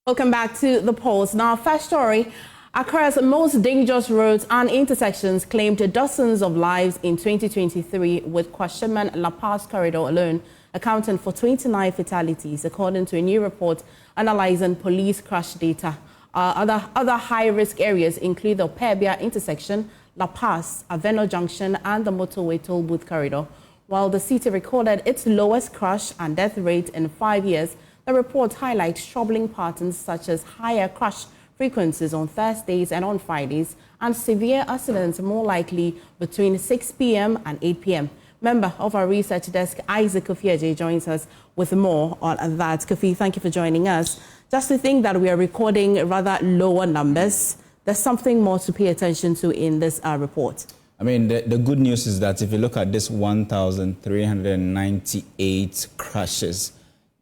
Welcome back to The Pulse. Now, first story, Accra's most dangerous roads and intersections claimed dozens of lives in 2023, with Kwashiman La Paz corridor alone accounting for 29 fatalities, according to a new report analyzing police crash data. Other high-risk areas include the Pebia intersection, La Paz, Aveno Junction, and the motorway toll booth corridor. While the city recorded its lowest crash and death rate in 5 years, the report highlights troubling patterns such as higher crash frequencies on Thursdays and on Fridays, and severe accidents more likely between 6 p.m. and 8 p.m. Member of our research desk, Isaac Kofi joins us with more on that. Kofi, thank you for joining us. Just to think that we are recording rather lower numbers, there's something more to pay attention to in this report. I mean, the good news is that if you look at this 1,398 crashes,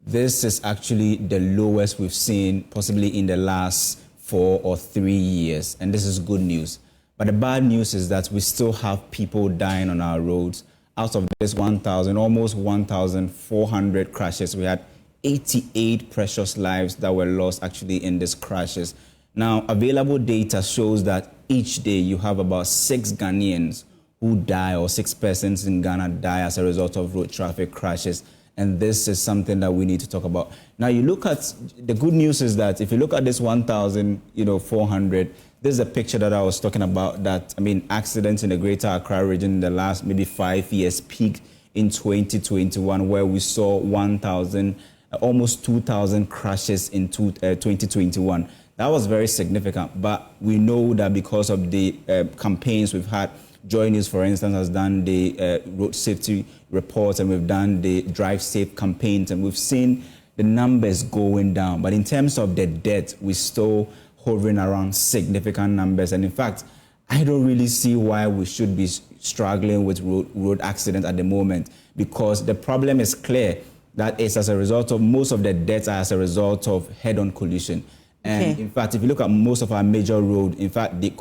this is actually the lowest we've seen possibly in the last 4 or 3 years, and this is good news. But the bad news is that we still have people dying on our roads. Out of this 1,000, almost 1,400 crashes, we had 88 precious lives that were lost actually in these crashes. Now, available data shows that each day you have about 6 Ghanaians who die, or 6 persons in Ghana die as a result of road traffic crashes. And this is something that we need to talk about. Now, you look at, the good news is that if you look at this 1,400, this is a picture that I was talking about, that, I mean, accidents in the Greater Accra region in the last maybe 5 years peaked in 2021, where we saw 1,000, almost 2,000 crashes in 2021. That was very significant, but we know that because of the campaigns we've had, Joy News, for instance, has done the road safety reports, and we've done the Drive Safe campaigns, and we've seen the numbers going down. But in terms of the death, we're still hovering around significant numbers. And in fact, I don't really see why we should be struggling with road accidents at the moment, because the problem is clear, that it's as a result of, most of the deaths are as a result of head-on collision. And in fact, if you look at most of our major roads, in fact, the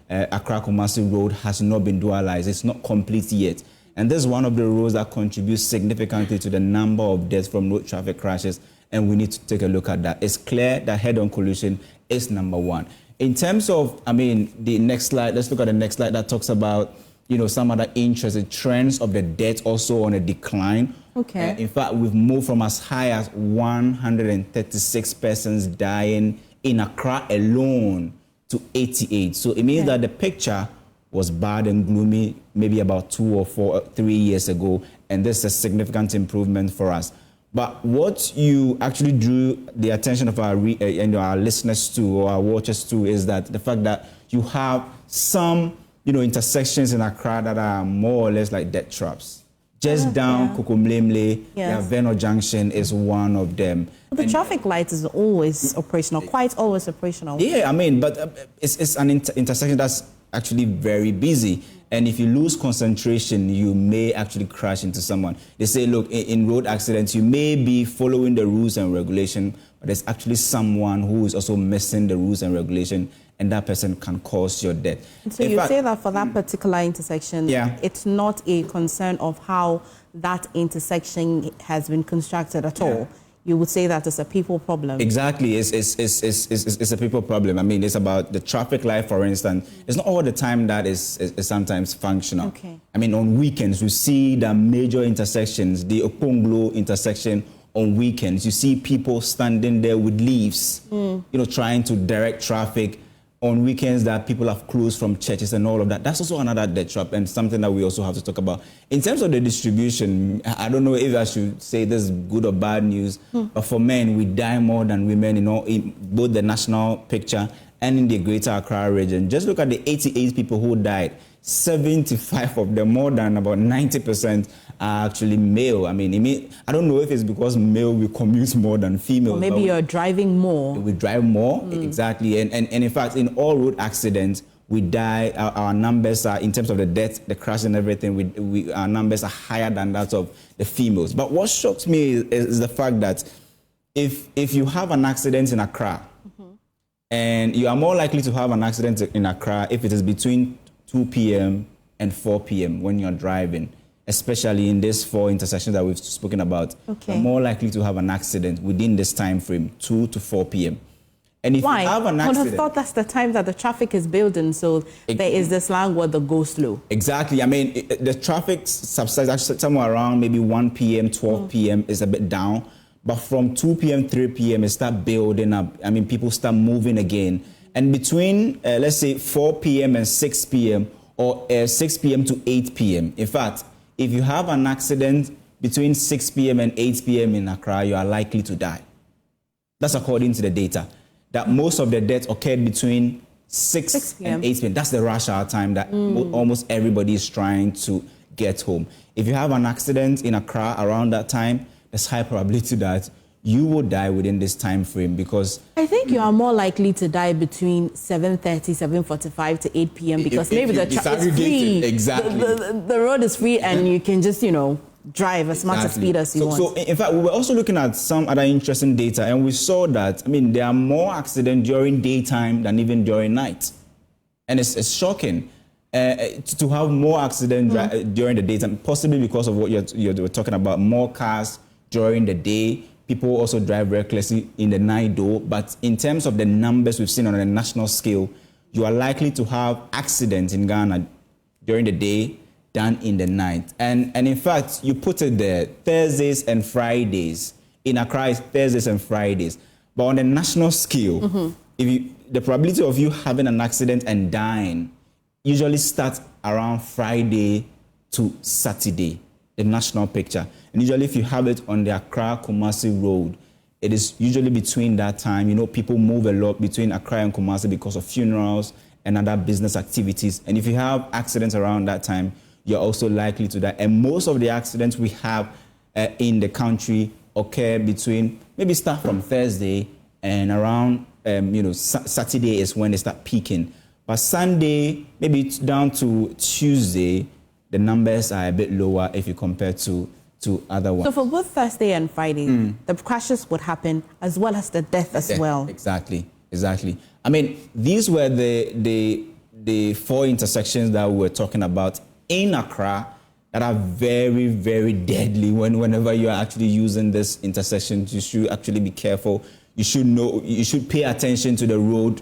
Accra-Kumasi road has not been dualized. It's not complete yet. And this is one of the roads that contributes significantly to the number of deaths from road traffic crashes, and we need to take a look at that. It's clear that head-on collision is number one. In terms of, I mean, the next slide, let's look at the next slide that talks about, you know, some other interesting trends of the death also on a decline. Okay. In fact, we've moved from as high as 136 persons dying in Accra alone to 88. So it means that the picture was bad and gloomy maybe about 2 or 3 years ago, and this is a significant improvement for us. But what you actually drew the attention of our listeners to, or our watchers to, is that the fact that you have some, you know, intersections in Accra that are more or less like death traps. Just down Kokomlemle, Aveno Junction is one of them. The traffic light is always operational, quite always operational. Yeah, I mean, but it's an intersection that's actually very busy. And if you lose concentration, you may actually crash into someone. They say, look, in road accidents, you may be following the rules and regulation, but there's actually someone who is also missing the rules and regulation, and that person can cause your death. So you say that for that particular intersection, it's not a concern of how that intersection has been constructed at all. You would say that it's a people problem. Exactly, it's a people problem. I mean, it's about the traffic light, for instance. It's not all the time that is sometimes functional. Okay. I mean, on weekends, you see the major intersections, the Okonglo intersection on weekends. You see people standing there with leaves, you know, trying to direct traffic. On weekends that people have closed from churches and all of that. That's also another death trap, and something that we also have to talk about. In terms of the distribution, I don't know if I should say this is good or bad news, but for men, we die more than women, you know, in both the national picture and in the Greater Accra region. Just look at the 88 people who died. 75 of them, more than about 90%, are actually male. I mean, I don't know if it's because male will commute more than female. Or maybe you're driving more. We drive more, exactly. And in fact, in all road accidents, we die. Our numbers are, in terms of the death, the crash and everything, our numbers are higher than that of the females. But what shocks me is the fact that if you have an accident in Accra, and you are more likely to have an accident in Accra if it is between 2 p.m. and 4 p.m. when you're driving. especially in these 4 intersections that we've spoken about, you're more likely to have an accident within this time frame, 2 to 4 p.m. And if Why? you have an I would accident... have thought that's the time that the traffic is building, so there is the slang word, the go slow. Exactly. I mean, the traffic subsides actually somewhere around maybe 1 p.m., 12 p.m. is a bit down. But from 2 p.m., 3 p.m., it start building up. I mean, people start moving again. And between, let's say, 4 p.m. and 6 p.m. or 6 p.m. to 8 p.m., in fact, if you have an accident between 6 p.m. and 8 p.m. in Accra, you are likely to die. That's according to the data. That most of the deaths occurred between 6 and 8 p.m. That's the rush hour time that almost everybody is trying to get home. If you have an accident in Accra around that time, there's high probability that you will die within this time frame, because I think you are more likely to die between 7:30, 7:45 to 8 p.m. because maybe the traffic is free. Exactly. The road is free and you can just, drive as much speed as you want. So in fact, we were also looking at some other interesting data, and we saw that, I mean, there are more accidents during daytime than even during night. And it's shocking to have more accidents during the daytime, possibly because of what you're talking about, more cars during the day. People also drive recklessly in the night though. But in terms of the numbers we've seen on a national scale, you are likely to have accidents in Ghana during the day than in the night. And in fact, you put it there, Thursdays and Fridays. In Accra, it's Thursdays and Fridays. But on a national scale, the probability of you having an accident and dying usually starts around Friday to Saturday, the national picture. And usually if you have it on the Accra-Kumasi road, it is usually between that time. People move a lot between Accra and Kumasi because of funerals and other business activities. And if you have accidents around that time, you're also likely to die. And most of the accidents we have in the country occur between, maybe start from Thursday and around, Saturday is when they start peaking. But Sunday, maybe it's down to Tuesday, the numbers are a bit lower if you compare to other ones. So for both Thursday and Friday, the crashes would happen as well as the death as well. Exactly. I mean, these were the 4 intersections that we were talking about in Accra that are very, very deadly. Whenever you are actually using this intersection, you should actually be careful. You should know. You should pay attention to the road,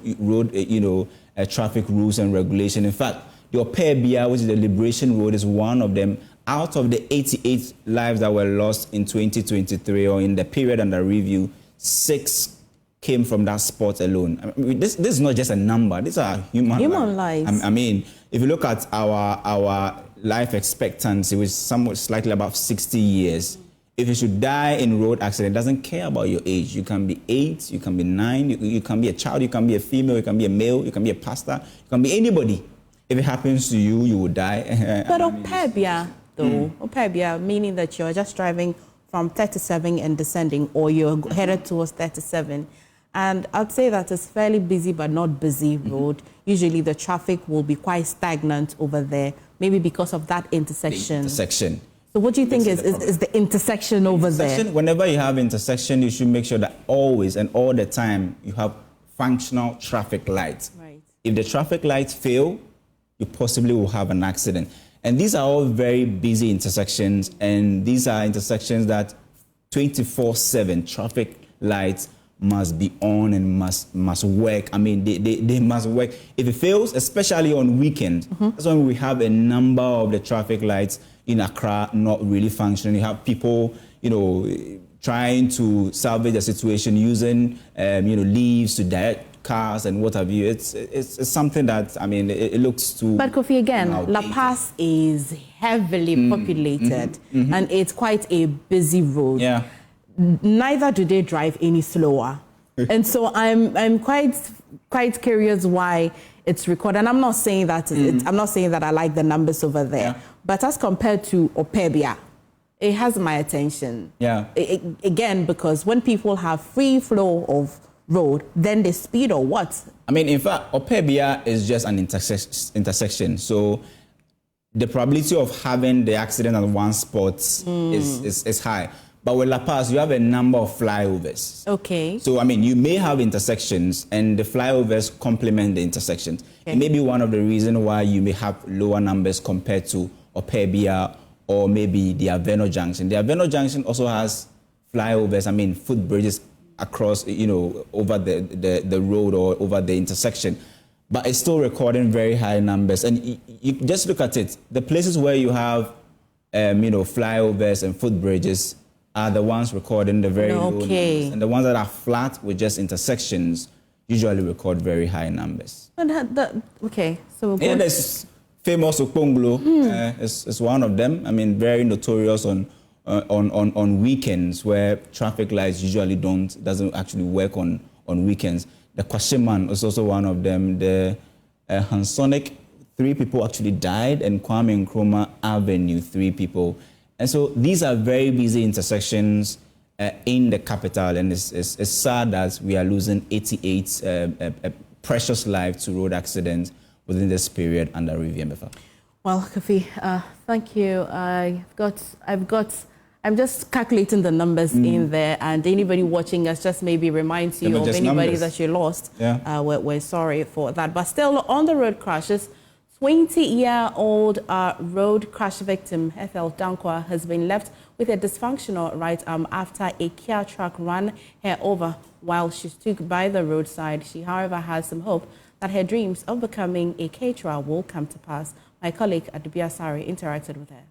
traffic rules and regulation. In fact, the Opebia, which is the Liberation Road, is one of them. Out of the 88 lives that were lost in 2023 or in the period under review, 6 came from that spot alone. I mean, this is not just a number. These are human lives. I mean, if you look at our life expectancy, which is somewhat slightly above 60 years, if you should die in road accident, it doesn't care about your age. You can be 8, you can be 9, you can be a child, you can be a female, you can be a male, you can be a pastor, you can be anybody. If it happens to you, you will die. But Opebia, though, Opebia, meaning that you're just driving from 37 and descending, or you're headed towards 37. And I'd say that it's fairly busy but not busy road. Usually the traffic will be quite stagnant over there, maybe because of that intersection. So what do you think is the intersection over there? Whenever you have intersection, you should make sure that always and all the time you have functional traffic lights. Right. If the traffic lights fail, you possibly will have an accident. And these are all very busy intersections, and these are intersections that 24/7 traffic lights must be on and must work. I mean, they must work. If it fails, especially on weekends, that's when we have a number of the traffic lights in Accra not really functioning. You have people, trying to salvage the situation using, leaves to direct cars and what have you. It's something that, I mean, it looks too... But Kofi, again, La Paz is heavily populated and it's quite a busy road. Yeah. Neither do they drive any slower. And so I'm quite curious why it's recorded. And I'm not saying that I'm not saying that I like the numbers over there. But as compared to Opebia, it has my attention. Yeah. Again, because when people have free flow of road, then they speed or what? I mean, in fact, Opebia is just an intersection. So the probability of having the accident at one spot is high. But with La Paz, you have a number of flyovers. Okay. So, I mean, you may have intersections and the flyovers complement the intersections. Okay. It may be one of the reasons why you may have lower numbers compared to Opebia or maybe the Aveno Junction. The Aveno Junction also has flyovers, footbridges across, over the road or over the intersection. But it's still recording very high numbers. And you just look at it. The places where you have, flyovers and footbridges are the ones recording the very low numbers. And the ones that are flat with just intersections usually record very high numbers. Okay, so yeah, there's famous Okponglo is one of them. Very notorious on weekends where traffic lights usually doesn't actually work on weekends. The Kwashiman is also one of them. The Hansonic, 3 people actually died, and Kwame Nkrumah Avenue, 3 people. And so these are very busy intersections in the capital, and it's sad that we are losing 88 precious lives to road accidents within this period under review. Well, Kofi, thank you. I'm just calculating the numbers in there, and anybody watching us just maybe reminds you of anybody numbers that you lost. Yeah. We're sorry for that. But still, on the road crashes, 20-year-old road crash victim Ethel Dankwa has been left with a dysfunctional right arm after a Kia truck ran her over while she stood by the roadside. She, however, has some hope that her dreams of becoming a caterer will come to pass. My colleague Adubia Sari interacted with her.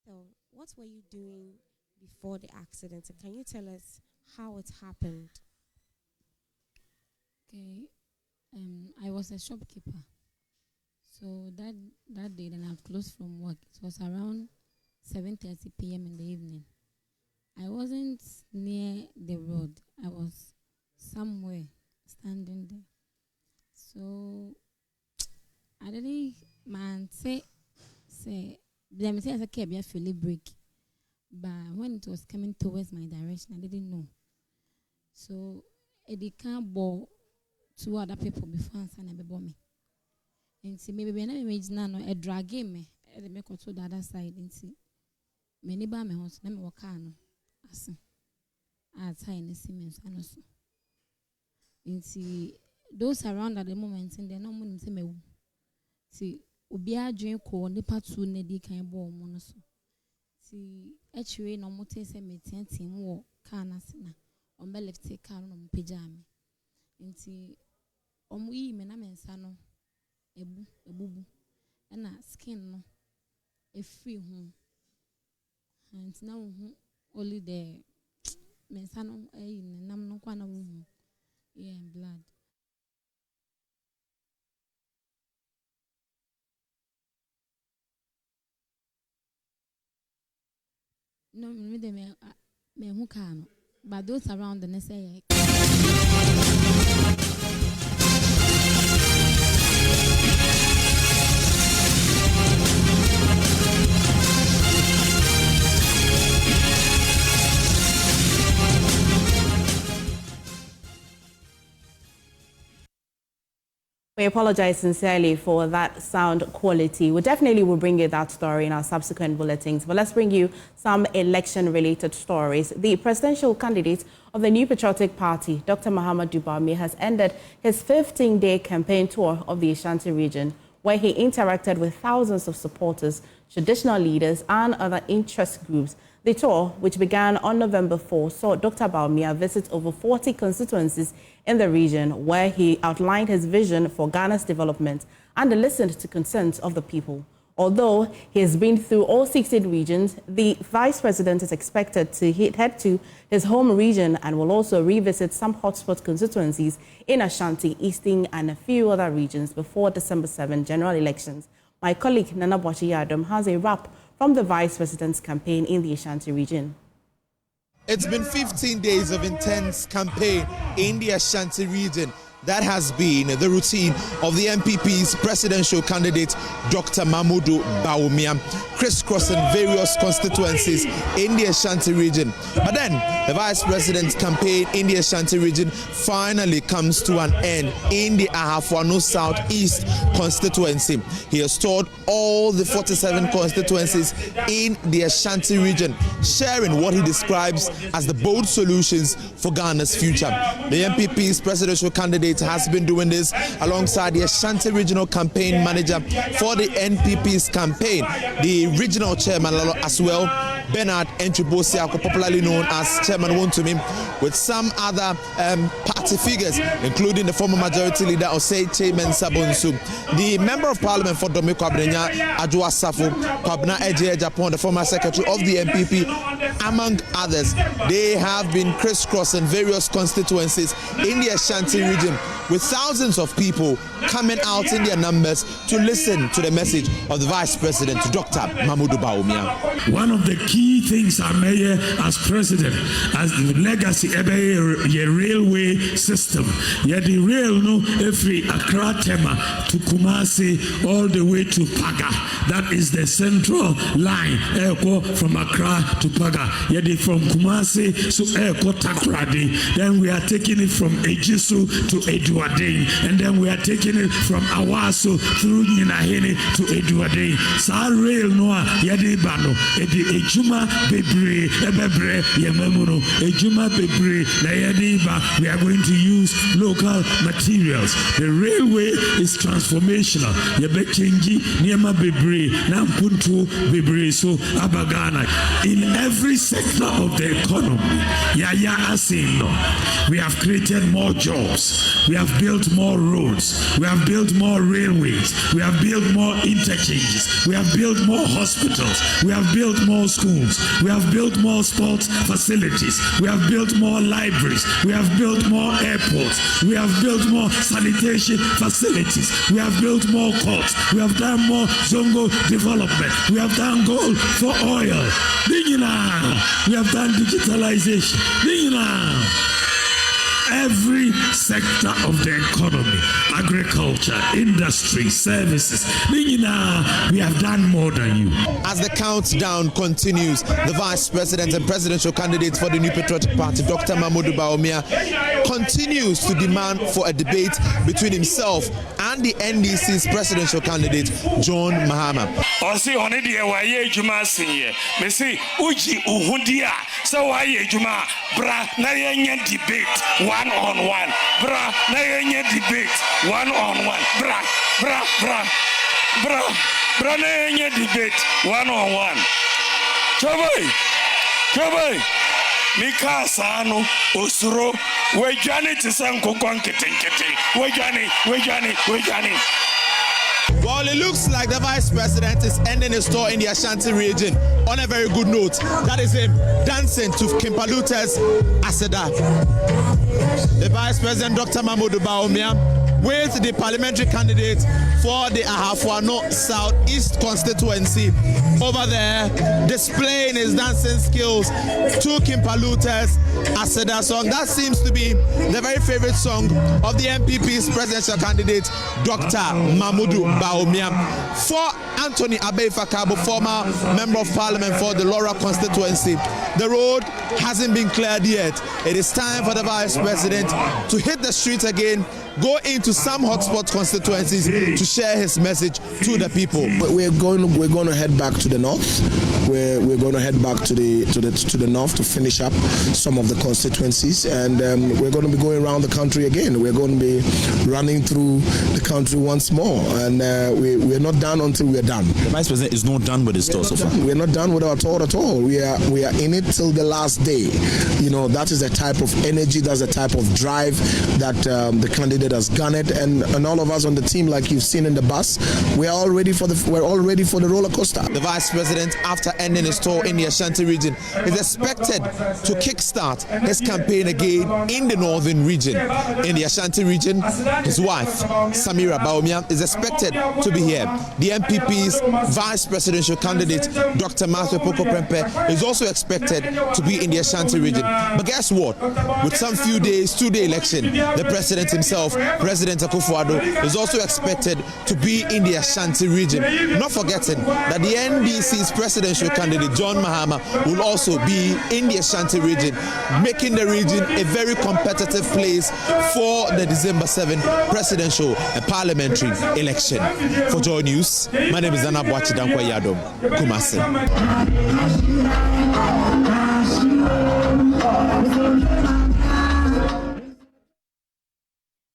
So, what were you doing before the accident? And can you tell us how it happened? Okay, I was a shopkeeper. So that day, then I've closed from work. It was around 7:30 p.m. in the evening. I wasn't near the road. I was somewhere standing there. So I didn't say let me say as a cab I feel a break. But when it was coming towards my direction, I didn't know. So it can't bore 2 other people before and before me. And see, maybe when I imagine now, a drag me, I make to the other side and see. Many by my house, let me walk on. I tie in the Siemens and also. And see, those around at the moment, and they're not moving to me. See, Ubia drink or nipa to Neddy can ball monoso. See, actually, no more taste me 10 team war, canasina, on my left take car on pajama. And see, we menamensano. A boo and a skin no a free home and now only the mensano a nam no quan woman and blood. No, me who can, but those around the necessary. We apologize sincerely for that sound quality. We definitely will bring you that story in our subsequent bulletins. But let's bring you some election-related stories. The presidential candidate of the New Patriotic Party, Dr. Mahama, has ended his 15-day campaign tour of the Ashanti region, where he interacted with thousands of supporters, traditional leaders, and other interest groups. The tour, which began on November 4, saw Dr. Bawumia visit over 40 constituencies in the region, where he outlined his vision for Ghana's development and listened to concerns of the people. Although he has been through all 16 regions, the vice president is expected to head to his home region and will also revisit some hotspot constituencies in Ashanti, Eastern, and a few other regions before December 7 general elections. My colleague Nana Boachiyadom has a wrap from the vice president's campaign in the Ashanti region. It's been 15 days of intense campaign in the Ashanti region. That has been the routine of the NPP's presidential candidate, Dr. Mahama Bawumia, crisscrossing various constituencies in the Ashanti region. But then, the vice president's campaign in the Ashanti region finally comes to an end in the Ahafwano Southeast constituency. He has toured all the 47 constituencies in the Ashanti region, sharing what he describes as the bold solutions for Ghana's future. The NPP's presidential candidate candidate has been doing this alongside the Ashanti Regional Campaign Manager for the NPP's campaign, the regional chairman as well, Bernard Enchibosi, popularly known as Chairman Wontumi, with some other party figures, including the former majority leader Osei Chairman Sabonsu, the Member of Parliament for Domiko Abrenya, Adwoa Safo, Kwabena Eje Japan, the former secretary of the NPP, among others. They have been crisscrossing various constituencies in the Ashanti region, with thousands of people coming out in their numbers to listen to the message of the Vice President, Dr. Mahama Bawumia. One of the key things I made as president, as the legacy of a railway system, the rail no every Accra Tema to Kumasi all the way to Paga. That is the central line, from Accra to Paga. From Kumasi to Takradi. Then we are taking it from Ejisu to Eduarding, and then we are taking it from Awaso through Ninahene to Eduarding. Sa rail noa bano ejuma bebre ebebre yememuno ejuma bebre na we are going to use local materials. The railway is transformational. Yebechenji niema bebre na mpuntu bebre so abagana in every sector of the economy. We have created more jobs. We have built more roads. We have built more railways. We have built more interchanges. We have built more hospitals. We have built more schools. We have built more sports facilities. We have built more libraries. We have built more airports. We have built more sanitation facilities. We have built more courts. We have done more Zongo development. We have done gold for oil. We have done digitalization. Every sector of the economy, agriculture, industry, services, we have done more than you. As the countdown continues, the Vice President and presidential candidate for the New Patriotic Party, Dr. Mahama Bawumia, continues to demand for a debate between himself and the NDC's presidential candidate, John Mahama. One-on-one, bra, na yenye debate, one-on-one, bra, na yenye debate, one-on-one. Choboy, Mika Sano, Osuro, Wejani Tisanko Kwankete, Wejani. Well, it looks like the Vice President is ending his tour in the Ashanti region on a very good note. That is him dancing to Kimpaluta's Aseda. The Vice President, Dr. Mahama Bawumia, with the parliamentary candidate for the Ahafuano Southeast constituency over there, displaying his dancing skills to Kimpaluta's Aseda song. That seems to be the very favorite song of the NPP's presidential candidate, Dr. Mahama Bawumia. For Anthony Abeifakabo, former member of parliament for the Laura constituency, the road hasn't been cleared yet. It is time for the Vice President to hit the streets again, go into some hotspot constituencies to share his message to the people. We're going to head back to the north. We're going to head back to the north to finish up some of the constituencies, and we're going to be going around the country again. We're going to be running through the country once more, and we're not done until we're done. The Vice President is not done with his tour so far. We're not done with our tour at all. We are in it till the last day. That is the type of energy, that's the type of drive that the candidate has garnered, and all of us on the team, like you've seen in the bus, we're all ready for the roller coaster. The Vice President, after ending his tour in the Ashanti region, is expected to kickstart his campaign again in the northern region. In the Ashanti region, his wife, Samira Bawumia, is expected to be here. The NPP's vice presidential candidate, Dr. Matthew Poko Prempeh, is also expected to be in the Ashanti region. But guess what? With some few days to the election, the president himself, President Akufo-Addo, is also expected to be in the Ashanti region. Not forgetting that the NDC's presidential candidate, John Mahama, will also be in the Ashanti region, making the region a very competitive place for the December 7th presidential and parliamentary election. For Joy News, my name is Anna Boachidankwa Yadom, Kumasi.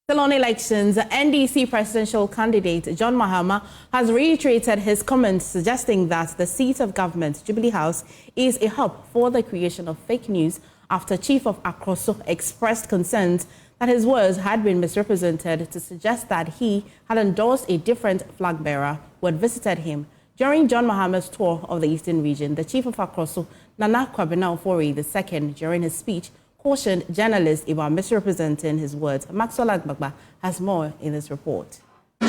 Still on elections, NDC presidential candidate John Mahama has reiterated his comments suggesting that the seat of government, Jubilee House, is a hub for the creation of fake news after Chief of Akroso expressed concerns that his words had been misrepresented to suggest that he had endorsed a different flag bearer who had visited him. During John Mahama's tour of the Eastern region, the Chief of Akroso, Nana Kwabena Ofori II, during his speech, cautioned journalists about misrepresenting his words. Maxwell Agbagba has more in this report. The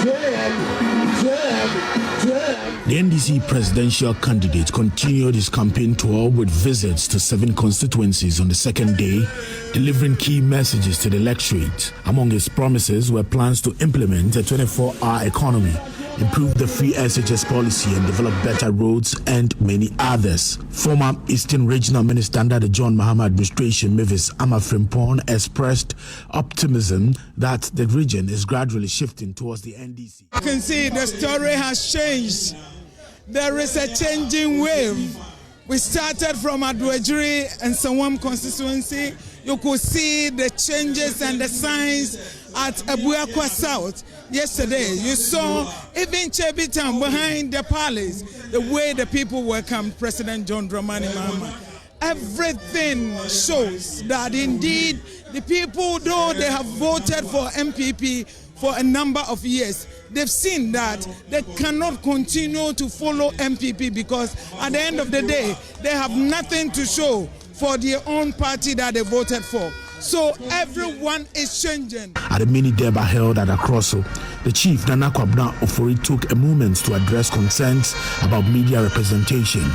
NDC presidential candidate continued his campaign tour with visits to 7 constituencies on the second day, delivering key messages to the electorate. Among his promises were plans to implement a 24-hour economy, improve the free SHS policy and develop better roads, and many others. Former Eastern Regional Minister under the John Mahama administration, Mavis Amafrimpong, expressed optimism that the region is gradually shifting towards the NDC. You can see the story has changed. There is a changing wave. We started from Adwejiri and Sawam constituency. You could see the changes and the signs at Abuakwa South. Yesterday, you saw even Chebitan behind the palace, the way the people welcomed President John Dramani Mahama. Everything shows that indeed the people, though they have voted for MPP for a number of years, they've seen that they cannot continue to follow MPP because at the end of the day, they have nothing to show for their own party that they voted for. So everyone is changing. At a mini debate held at Akroso, the chief Nana Kwabena Ofori took a moment to address concerns about media representation.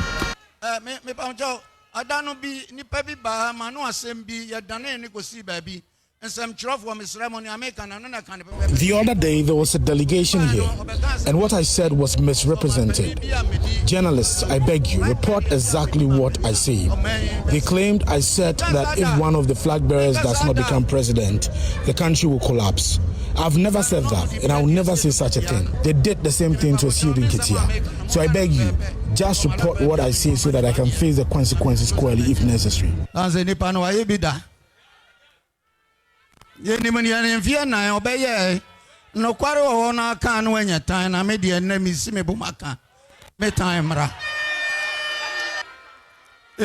The other day there was a delegation here, and what I said was misrepresented. Journalists, I beg you, report exactly what I say. They claimed I said that if one of the flag bearers does not become president, the country will collapse. I've never said that, and I will never say such a thing. They did the same thing to Asiudu Nketia. So I beg you, just report what I say so that I can face the consequences squarely if necessary. A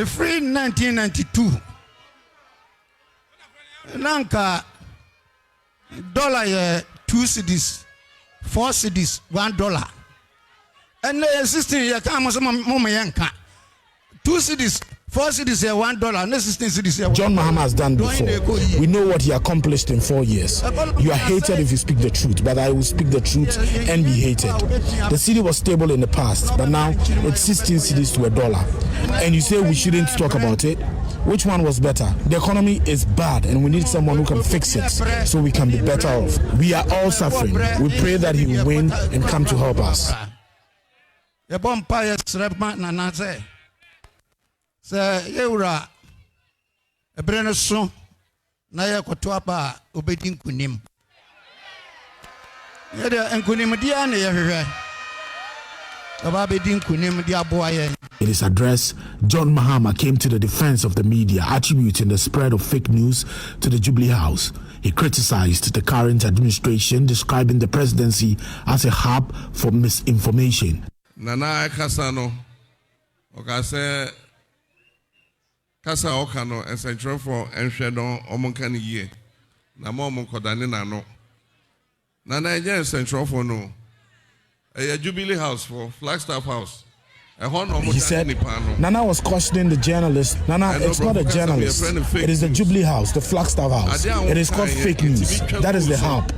free 1992 Nanka dollar 2 cedis, 4 cedis, $1. And the 16 year come as a yanka 2 cedis, 4 cities here, $1. John Mahama has done before. We know what he accomplished in 4 years. You are hated if you speak the truth, but I will speak the truth and be hated. The city was stable in the past, but now it's 16 cities to $1. And you say we shouldn't talk about it? Which one was better? The economy is bad and we need someone who can fix it so we can be better off. We are all suffering. We pray that he will win and come to help us. Yeura a brenason Naya Kotuapa obedin kunim. Yada and kunim diane everywhere. Ababedin kunim dia boy. In his address, John Mahama came to the defense of the media, attributing the spread of fake news to the Jubilee House. He criticized the current administration, describing the presidency as a hub for misinformation. Nana Kasano, Okase Kasa Okano, and Central for Enshedon, Omonkani Ye, Namo Monkodani Nano. Nana again Central for no. A Jubilee House for Flagstaff House. He said, Nana was cautioning the journalist. Nana, it's not a journalist. It is the Jubilee House, the Flagstaff House. It is called fake news. That is the hub.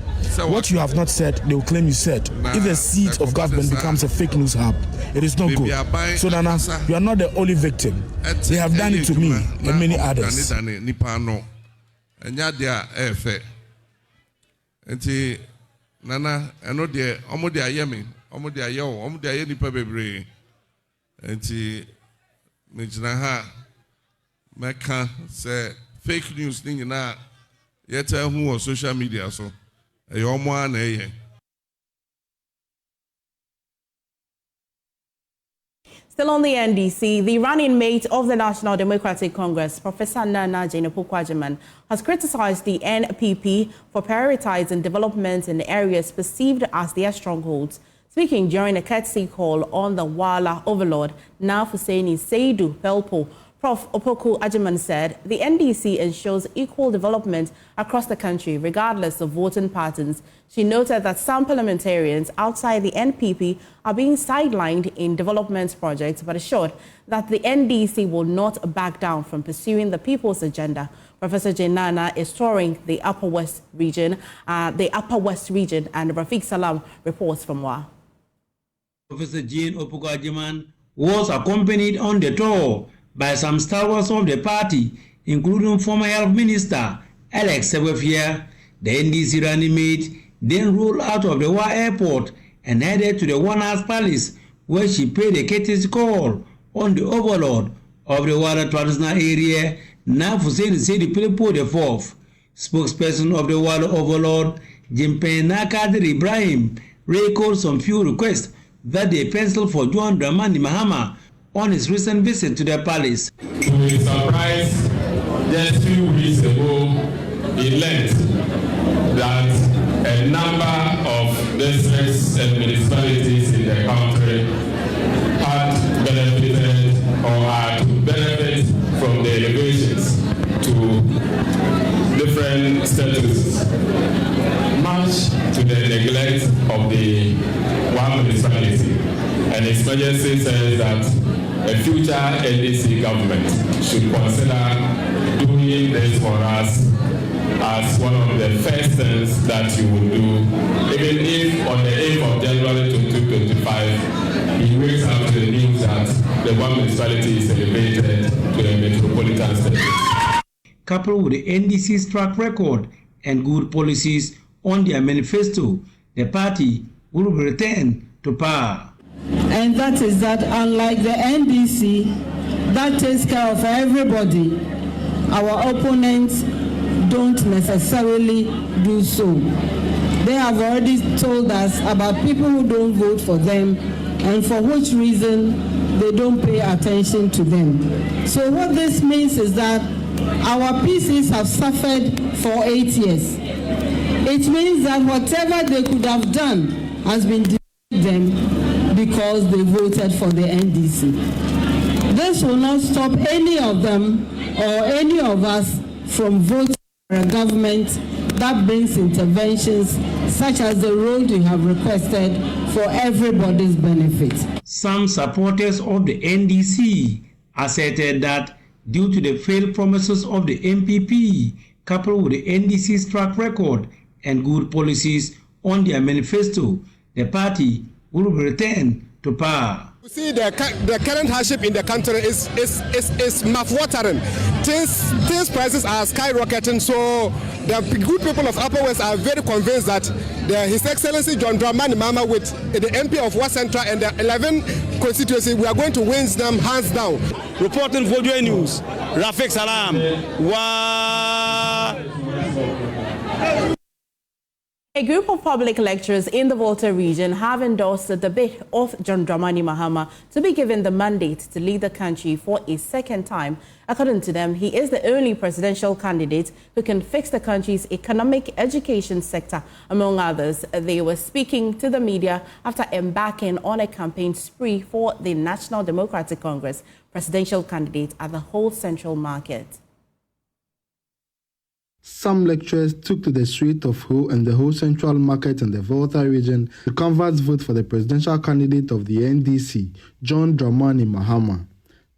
What you have not said, they will claim you said. If the seat of government becomes a fake news hub, it is not good. So Nana, you are not the only victim. They have done it to me and many others. Nana, I know the Omodia Yemi, Omodia Yo, Omodia Nipa Bebre, and Mijnaha Mecca say fake news thing na yet who on social media so a young Still on the NDC, the running mate of the National Democratic Congress, Professor Nana Jane-Opoku-Agyeman, has criticized the NPP for prioritizing development in areas perceived as their strongholds. Speaking during a courtesy call on the Wala overlord, Naf Hussaini Seidu Pelpo, Prof. Opoku-Agyeman said the NDC ensures equal development across the country, regardless of voting patterns. She noted that some parliamentarians outside the NPP are being sidelined in development projects, but assured that the NDC will not back down from pursuing the people's agenda. Professor Jenana is touring the Upper West region, and Rafiq Salam reports from Wa. Professor Jane-Opoku-Agyeman was accompanied on the tour by some stalwarts of the party, including former Health Minister Alex Sebefia. The NDC running mate then rolled out of the Wa airport and headed to the Warner's Palace, where she paid a courtesy call on the overlord of the Wala traditional area, Naf Hussaini Seidu Pelpo IV. Spokesperson of the Wala overlord, Jimpen Nakadir Ibrahim, recalled some few requests that they penciled for John Dramani Mahama on his recent visit to the palace. To his surprise, just a few weeks ago, he learned that a number of districts and municipalities in the country had benefited or had to benefit from the elevations to different statuses, much to the neglect of the one municipality. And His Majesty says that a future NDC government should consider doing this for us as one of the first things that you will do, even if on the 8th of January 2025, he wakes up to the news that the one municipality is elevated to the metropolitan status. Coupled with the NDC's track record and good policies on their manifesto, the party will return to power. And that is that unlike the NDC, that takes care of everybody, our opponents don't necessarily do so. They have already told us about people who don't vote for them and for which reason they don't pay attention to them. So what this means is that our PCs have suffered for 8 years. It means that whatever they could have done has been denied them because they voted for the NDC. This will not stop any of them or any of us from voting for a government that brings interventions such as the road you have requested for everybody's benefit. Some supporters of the NDC asserted that due to the failed promises of the NPP, coupled with the NDC's track record and good policies on their manifesto, the party will return to power. You see, the current hardship in the country is mouth-watering. Things prices are skyrocketing, so the good people of Upper West are very convinced that His Excellency John Dramani Mahama with the MP of West Central and the 11 constituency, we are going to win them hands down. Reporting Vodua News, Rafiq Salam. A group of public lecturers in the Volta region have endorsed the bid of John Dramani Mahama to be given the mandate to lead the country for a second time. According to them, he is the only presidential candidate who can fix the country's economic education sector, among others. They were speaking to the media after embarking on a campaign spree for the National Democratic Congress presidential candidate at the whole Central Market. Some lecturers took to the street of Ho and the whole Central Market in the Volta region to canvass vote for the presidential candidate of the NDC, John Dramani Mahama.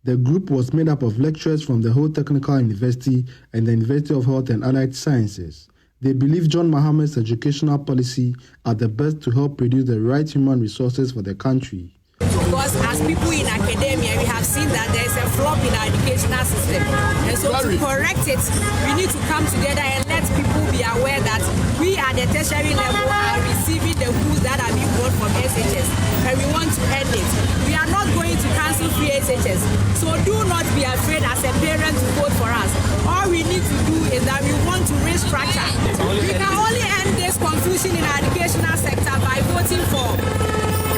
The group was made up of lecturers from the Ho Technical University and the University of Health and Allied Sciences. They believe John Mahama's educational policy are the best to help produce the right human resources for the country. Because as people in academia, we have seen that there is a flop in our educational system. And so to correct it, we need to come together and let people be aware that we at the tertiary level are receiving the goods that are being bought from SHS. And we want to end it. We are not going to cancel free SHS. So do not be afraid as a parent to vote for us. All we need to do is that we want to restructure. We can only end this confusion in our educational sector by voting for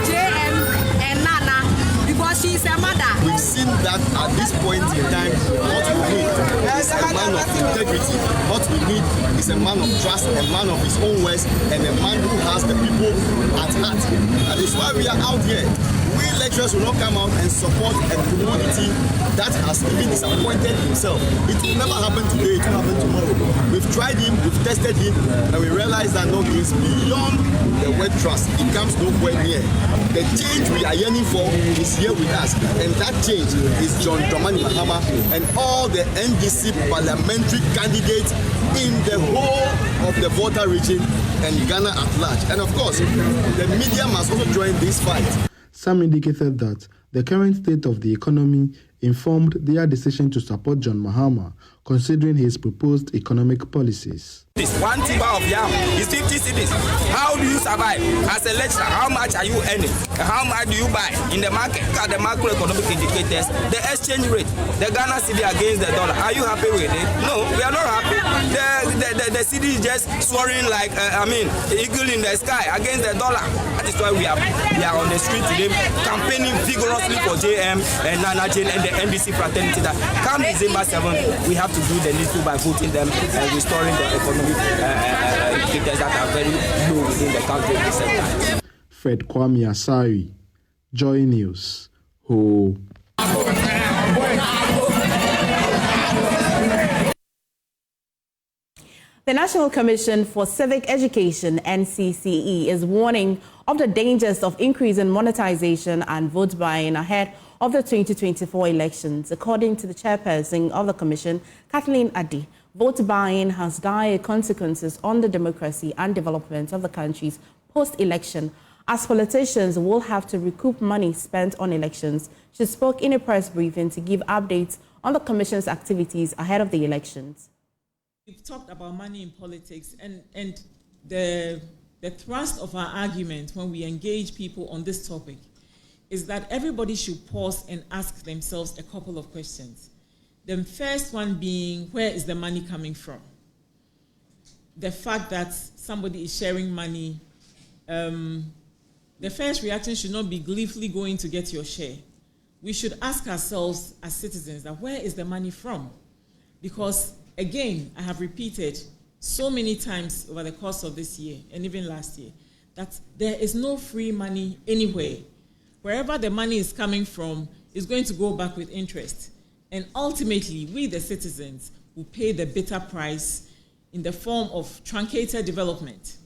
JM and Nana, because she is a mother. a man of trust, a man of his own words, and a man who has the people at heart. That is why we are out here. We lecturers will not come out and support a community that has even disappointed himself. It will never happen today, it will happen tomorrow. We've tried him, we've tested him, and we realize that no, he is beyond the word trust. It comes nowhere near. The change we are yearning for is here with us, and that change is John Dramani Mahama and all the NDC parliamentary candidates in the whole of the Volta region and Ghana at large. And of course, the media must also join this fight. Some indicated that the current state of the economy informed their decision to support John Mahama, considering his proposed economic policies. One tuber of yam is 50 cedis. How do you survive? As a lecturer, how much are you earning? How much do you buy in the market? Look at the macroeconomic indicators, the exchange rate, the Ghana cedi against the dollar. Are you happy with it? No, we are not happy. The cedi is just soaring like, eagle in the sky against the dollar. That is why we are on the street today campaigning vigorously for JM and Nana Jane and the NDC fraternity that come December 7th, we have to do the needful by voting them and restoring the economic indicators that are very low within the country at the same time. Fred Kwame Asari, Joy News. Ho. The National Commission for Civic Education, NCCE, is warning of the dangers of increasing monetization and vote buying ahead of the 2024 elections. According to the chairperson of the commission, Kathleen Addy, vote buying has dire consequences on the democracy and development of the country's post-election, as politicians will have to recoup money spent on elections. She spoke in a press briefing to give updates on the commission's activities ahead of the elections. We've talked about money in politics, and the thrust of our argument when we engage people on this topic is that everybody should pause and ask themselves a couple of questions. The first one being, where is the money coming from? The fact that somebody is sharing money, the first reaction should not be gleefully going to get your share. We should ask ourselves as citizens that where is the money from? Because again, I have repeated so many times over the course of this year and even last year that there is no free money anywhere. Wherever the money is coming from is going to go back with interest. And ultimately, we the citizens will pay the bitter price in the form of truncated development.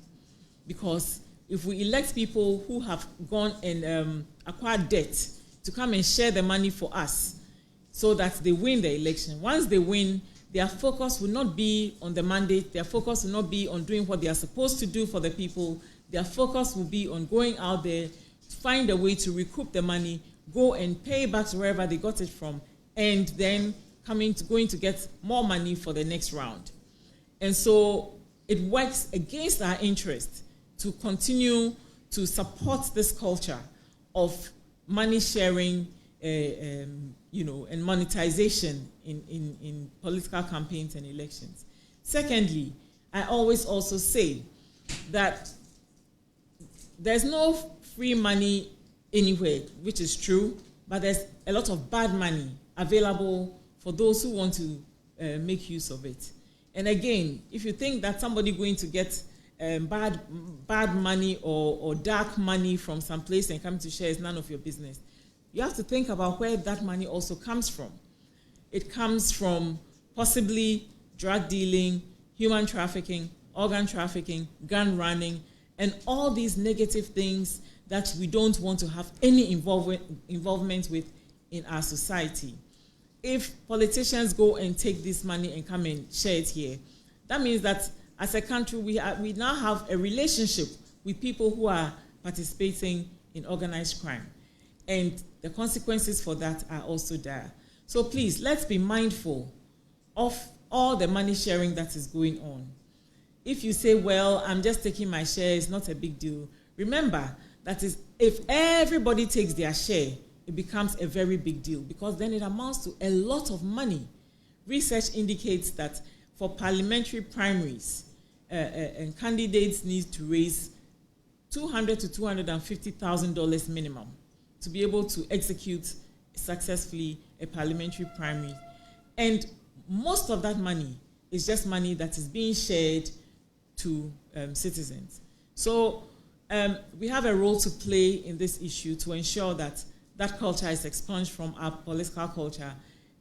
Because if we elect people who have gone and acquired debt to come and share the money for us so that they win the election, once they win, their focus will not be on the mandate, their focus will not be on doing what they are supposed to do for the people, their focus will be on going out there to find a way to recoup the money, go and pay back to wherever they got it from, and then going to get more money for the next round. And so it works against our interest to continue to support this culture of money sharing, and monetization in political campaigns and elections. Secondly, I always also say that there's no free money anywhere, which is true, but there's a lot of bad money available for those who want to make use of it. And again, if you think that somebody going to get bad money or dark money from some place and come to share is none of your business, you have to think about where that money also comes from. It comes from possibly drug dealing, human trafficking, organ trafficking, gun running, and all these negative things that we don't want to have any involvement with in our society. If politicians go and take this money and come and share it here, that means that as a country, we now have a relationship with people who are participating in organized crime. And the consequences for that are also dire. So please, let's be mindful of all the money sharing that is going on. If you say, well, I'm just taking my share, it's not a big deal. Remember, that is, if everybody takes their share, it becomes a very big deal because then it amounts to a lot of money. Research indicates that for parliamentary primaries, and candidates need to raise $200,000 to $250,000 minimum to be able to execute successfully a parliamentary primary. And most of that money It's just money that is being shared to citizens. So we have a role to play in this issue to ensure that that culture is expunged from our political culture,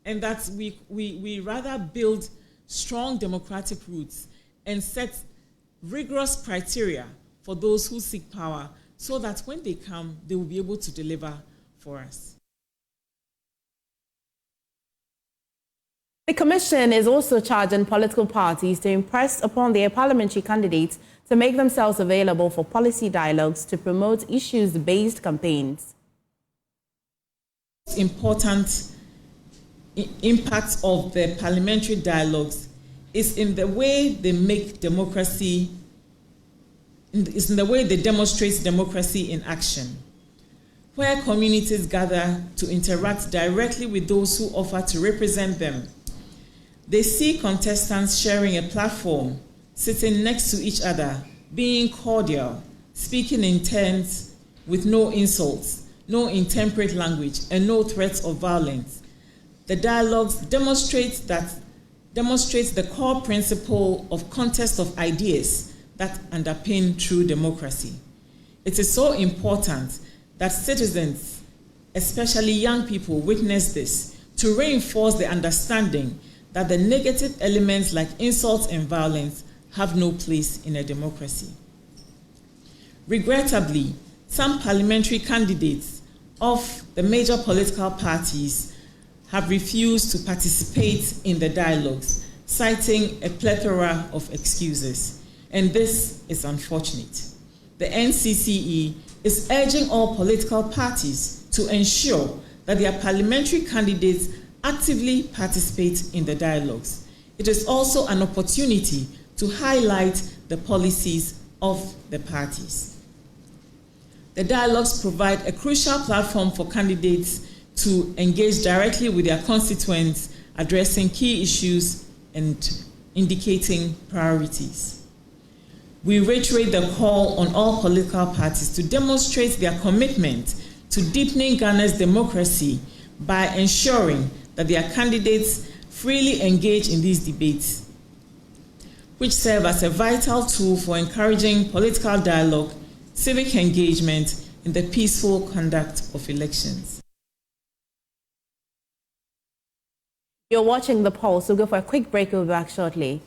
and that we rather build strong democratic roots and set rigorous criteria for those who seek power, so that when they come, they will be able to deliver for us. The Commission is also charging political parties to impress upon their parliamentary candidates to make themselves available for policy dialogues to promote issues-based campaigns. Important impact of the parliamentary dialogues is in the way they make democracy, is in the way they demonstrate democracy in action, where communities gather to interact directly with those who offer to represent them. They see contestants sharing a platform, sitting next to each other, being cordial, speaking in terms with no insults, no intemperate language, and no threats of violence. The dialogues demonstrates the core principle of contest of ideas that underpin true democracy. It is so important that citizens, especially young people, witness this to reinforce the understanding that the negative elements like insults and violence have no place in a democracy. Regrettably, some parliamentary candidates of the major political parties have refused to participate in the dialogues, citing a plethora of excuses. And this is unfortunate. The NCCE is urging all political parties to ensure that their parliamentary candidates actively participate in the dialogues. It is also an opportunity to highlight the policies of the parties. The dialogues provide a crucial platform for candidates to engage directly with their constituents, addressing key issues and indicating priorities. We reiterate the call on all political parties to demonstrate their commitment to deepening Ghana's democracy by ensuring that their candidates freely engage in these debates, which serve as a vital tool for encouraging political dialogue, civic engagement, and the peaceful conduct of elections. You're watching The Pulse. We'll go for a quick break. We'll be back shortly.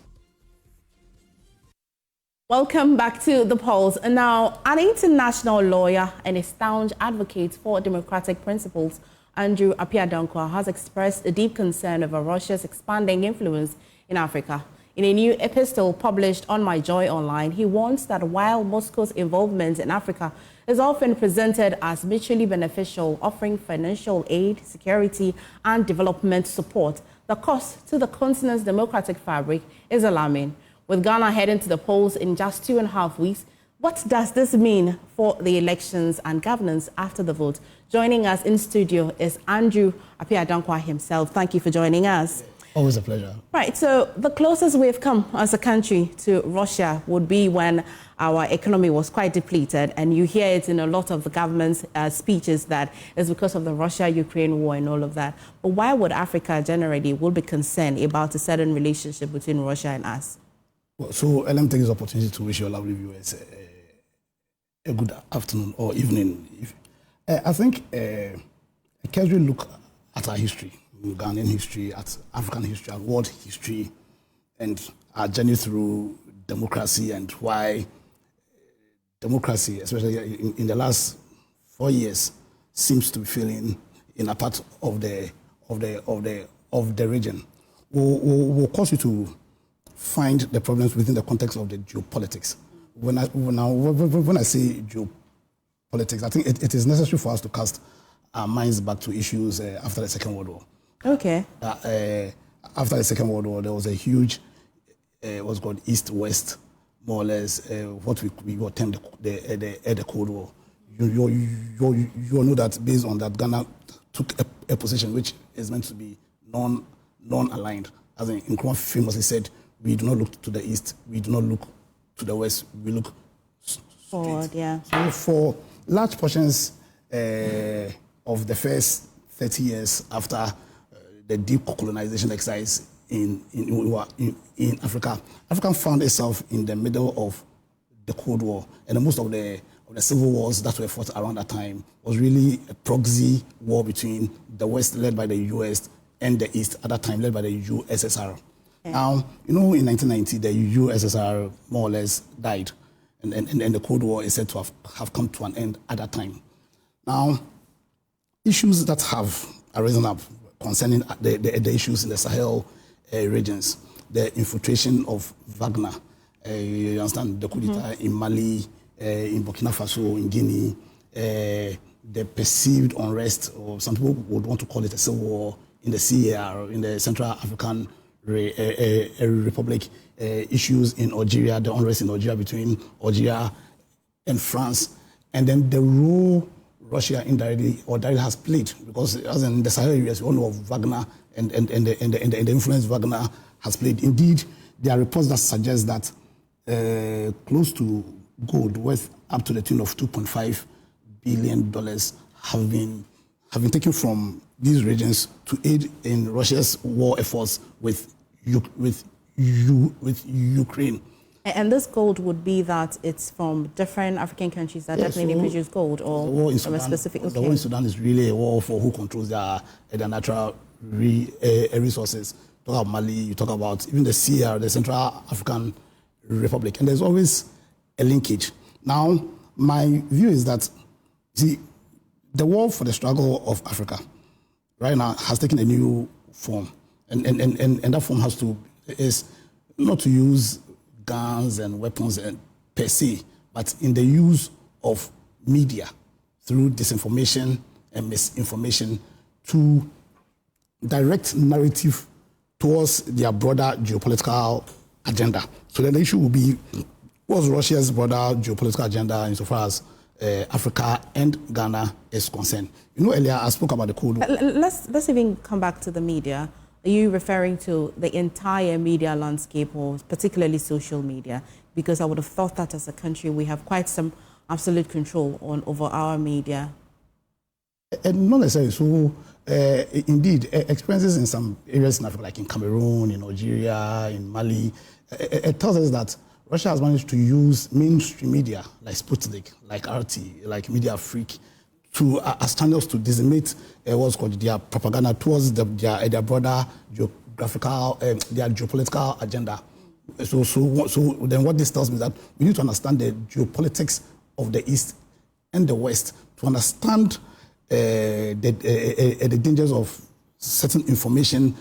Welcome back to The Pulse. And now, an international lawyer and a staunch advocate for democratic principles, Andrew Appiah-Danquah, has expressed a deep concern over Russia's expanding influence in Africa. In a new epistle published on My Joy Online, he warns that while Moscow's involvement in Africa is often presented as mutually beneficial, offering financial aid, security, and development support, the cost to the continent's democratic fabric is alarming. With Ghana heading to the polls in just 2.5 weeks, what does this mean for the elections and governance after the vote? Joining us in studio is Andrew Appiah-Danquah himself. Thank you for joining us. Always a pleasure. Right, so the closest we've come as a country to Russia would be when our economy was quite depleted, and you hear it in a lot of the government's speeches that it's because of the Russia-Ukraine war and all of that. But why would Africa generally will be concerned about a certain relationship between Russia and us? Well, so let me take this opportunity to wish your lovely viewers a good afternoon or evening. I think a casual look at our history, Ghanaian history, at African history, at world history, and our journey through democracy and why democracy, especially in the last 4 years, seems to be failing in a part of the region, will cause you to find the problems within the context of the geopolitics. When I say geopolitics, I think it is necessary for us to cast our minds back to issues after the Second World War. Okay. After the Second World War, there was a huge, what's called East-West, more or less, what we got termed the Cold War. You know that based on that, Ghana took a position which is meant to be non-aligned. As Nkrumah famously said, we do not look to the east, we do not look to the west, we look forward. Yeah. So for large portions of the first 30 years after the deep colonization exercise in Africa. Africa found itself in the middle of the Cold War, and most of the civil wars that were fought around that time was really a proxy war between the West, led by the US, and the East, at that time led by the USSR. Okay. Now, in 1990, the USSR more or less died, and the Cold War is said to have come to an end at that time. Now, issues that have arisen up concerning the issues in the Sahel regions, the infiltration of Wagner, you understand, the coup d'etat in Mali, in Burkina Faso, in Guinea, the perceived unrest, or some people would want to call it a civil war, in the CAR, in the Central African Republic, issues in Algeria, the unrest in Algeria between Algeria and France, and then the role Russia indirectly or directly has played, because as in the Sahel areas, we all know of Wagner and the influence Wagner has played. Indeed, there are reports that suggest that close to gold worth up to the tune of $2.5 billion have been taken from these regions to aid in Russia's war efforts with Ukraine. And this gold would be that it's from different African countries that definitely produce gold, or from a specific... The war in Sudan is really a war for who controls their natural resources. You talk about Mali, you talk about even the CAR, the Central African Republic, and there's always a linkage. Now, my view is that, see, the war for the struggle of Africa right now has taken a new form, and that form is not to use guns and weapons per se, but in the use of media through disinformation and misinformation to direct narrative towards their broader geopolitical agenda. So then the issue will be, what's Russia's broader geopolitical agenda insofar as Africa and Ghana is concerned? Earlier I spoke about the Cold War. Let's even come back to the media. Are you referring to the entire media landscape, or particularly social media? Because I would have thought that as a country we have quite some absolute control over our media. Not necessarily. So, indeed, experiences in some areas in Africa, like in Cameroon, in Algeria, in Mali, it tells us that Russia has managed to use mainstream media like Sputnik, like RT, like Media Freak, as channels to disseminate what's called their propaganda towards their broader geographical, their geopolitical agenda. So then what this tells me is that we need to understand the geopolitics of the East and the West to understand the dangers of certain information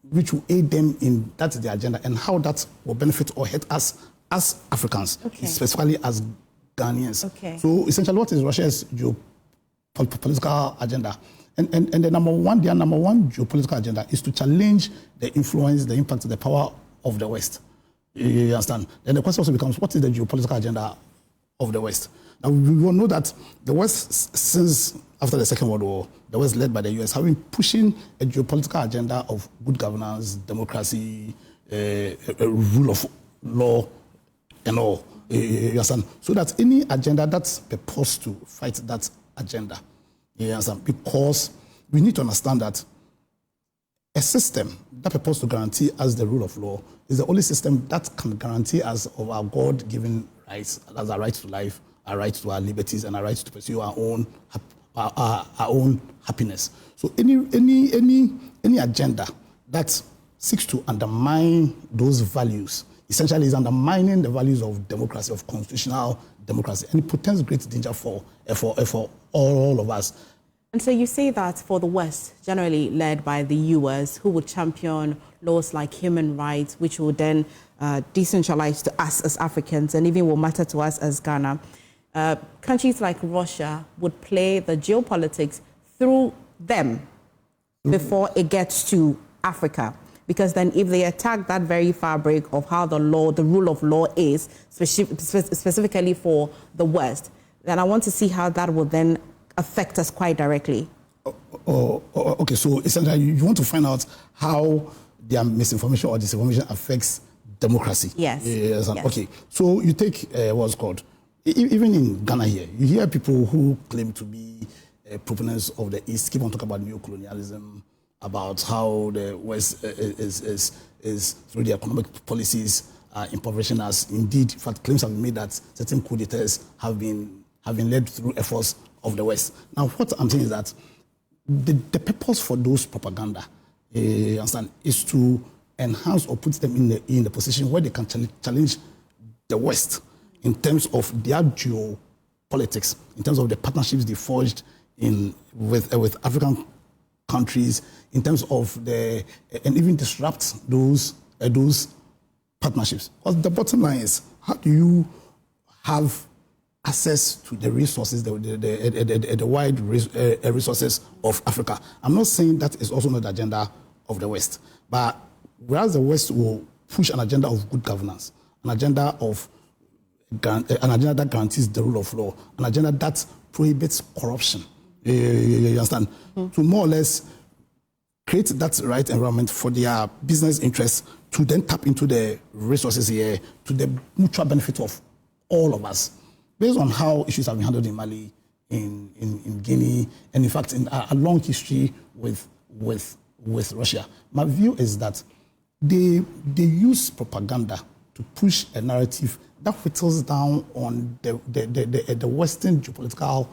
which will aid them in their agenda, and how that will benefit or hurt us as Africans, specifically as Ghanaians. So essentially, what is Russia's geopolitical agenda? And their number one geopolitical agenda is to challenge the influence, the impact, the power of the West. You understand? Then the question also becomes, what is the geopolitical agenda of the West? Now, we all know that the West, since after the Second World War, the West, led by the US, have been pushing a geopolitical agenda of good governance, democracy, rule of law, and all. You understand? So that any agenda that's purposed to fight that agenda, you understand? Because we need to understand that a system that purports to guarantee us the rule of law is the only system that can guarantee us of our God-given rights, as our right to life, our right to our liberties, and our right to pursue our own happiness. So any agenda that seeks to undermine those values essentially is undermining the values of democracy, of constitutional democracy, and it presents great danger for all of us. And so you say that for the West, generally led by the US, who would champion laws like human rights, which would then decentralize to us as Africans and even will matter to us as Ghana, countries like Russia would play the geopolitics through them before it gets to Africa. Because then if they attack that very fabric of how the rule of law is, specifically for the West, then I want to see how that will then affect us quite directly. Okay, so essentially you want to find out how their misinformation or disinformation affects democracy. Yes. Yes. Okay, so you take what's called, even in Ghana here, you hear people who claim to be proponents of the East keep on talking about neocolonialism, about how the West is through the economic policies impoverishing us. Indeed, in fact, claims have been made that certain coup d'etats have been led through efforts of the West. Now, what I'm saying is that the purpose for those propaganda, understand, is to enhance or put them in the position where they can challenge the West in terms of their geopolitics, in terms of the partnerships they forged with African countries, in terms of and even disrupt those partnerships. Because the bottom line is, how do you have access to the resources, the wide resources of Africa? I'm not saying that is also not the agenda of the West, but whereas the West will push an agenda of good governance, an agenda that guarantees the rule of law, an agenda that prohibits corruption, you understand, to more or less create that right environment for their business interests to then tap into the resources here to the mutual benefit of all of us. Based on how issues have been handled in Mali, in Guinea, and in fact in a long history with Russia, my view is that they use propaganda to push a narrative that whittles down on the Western geopolitical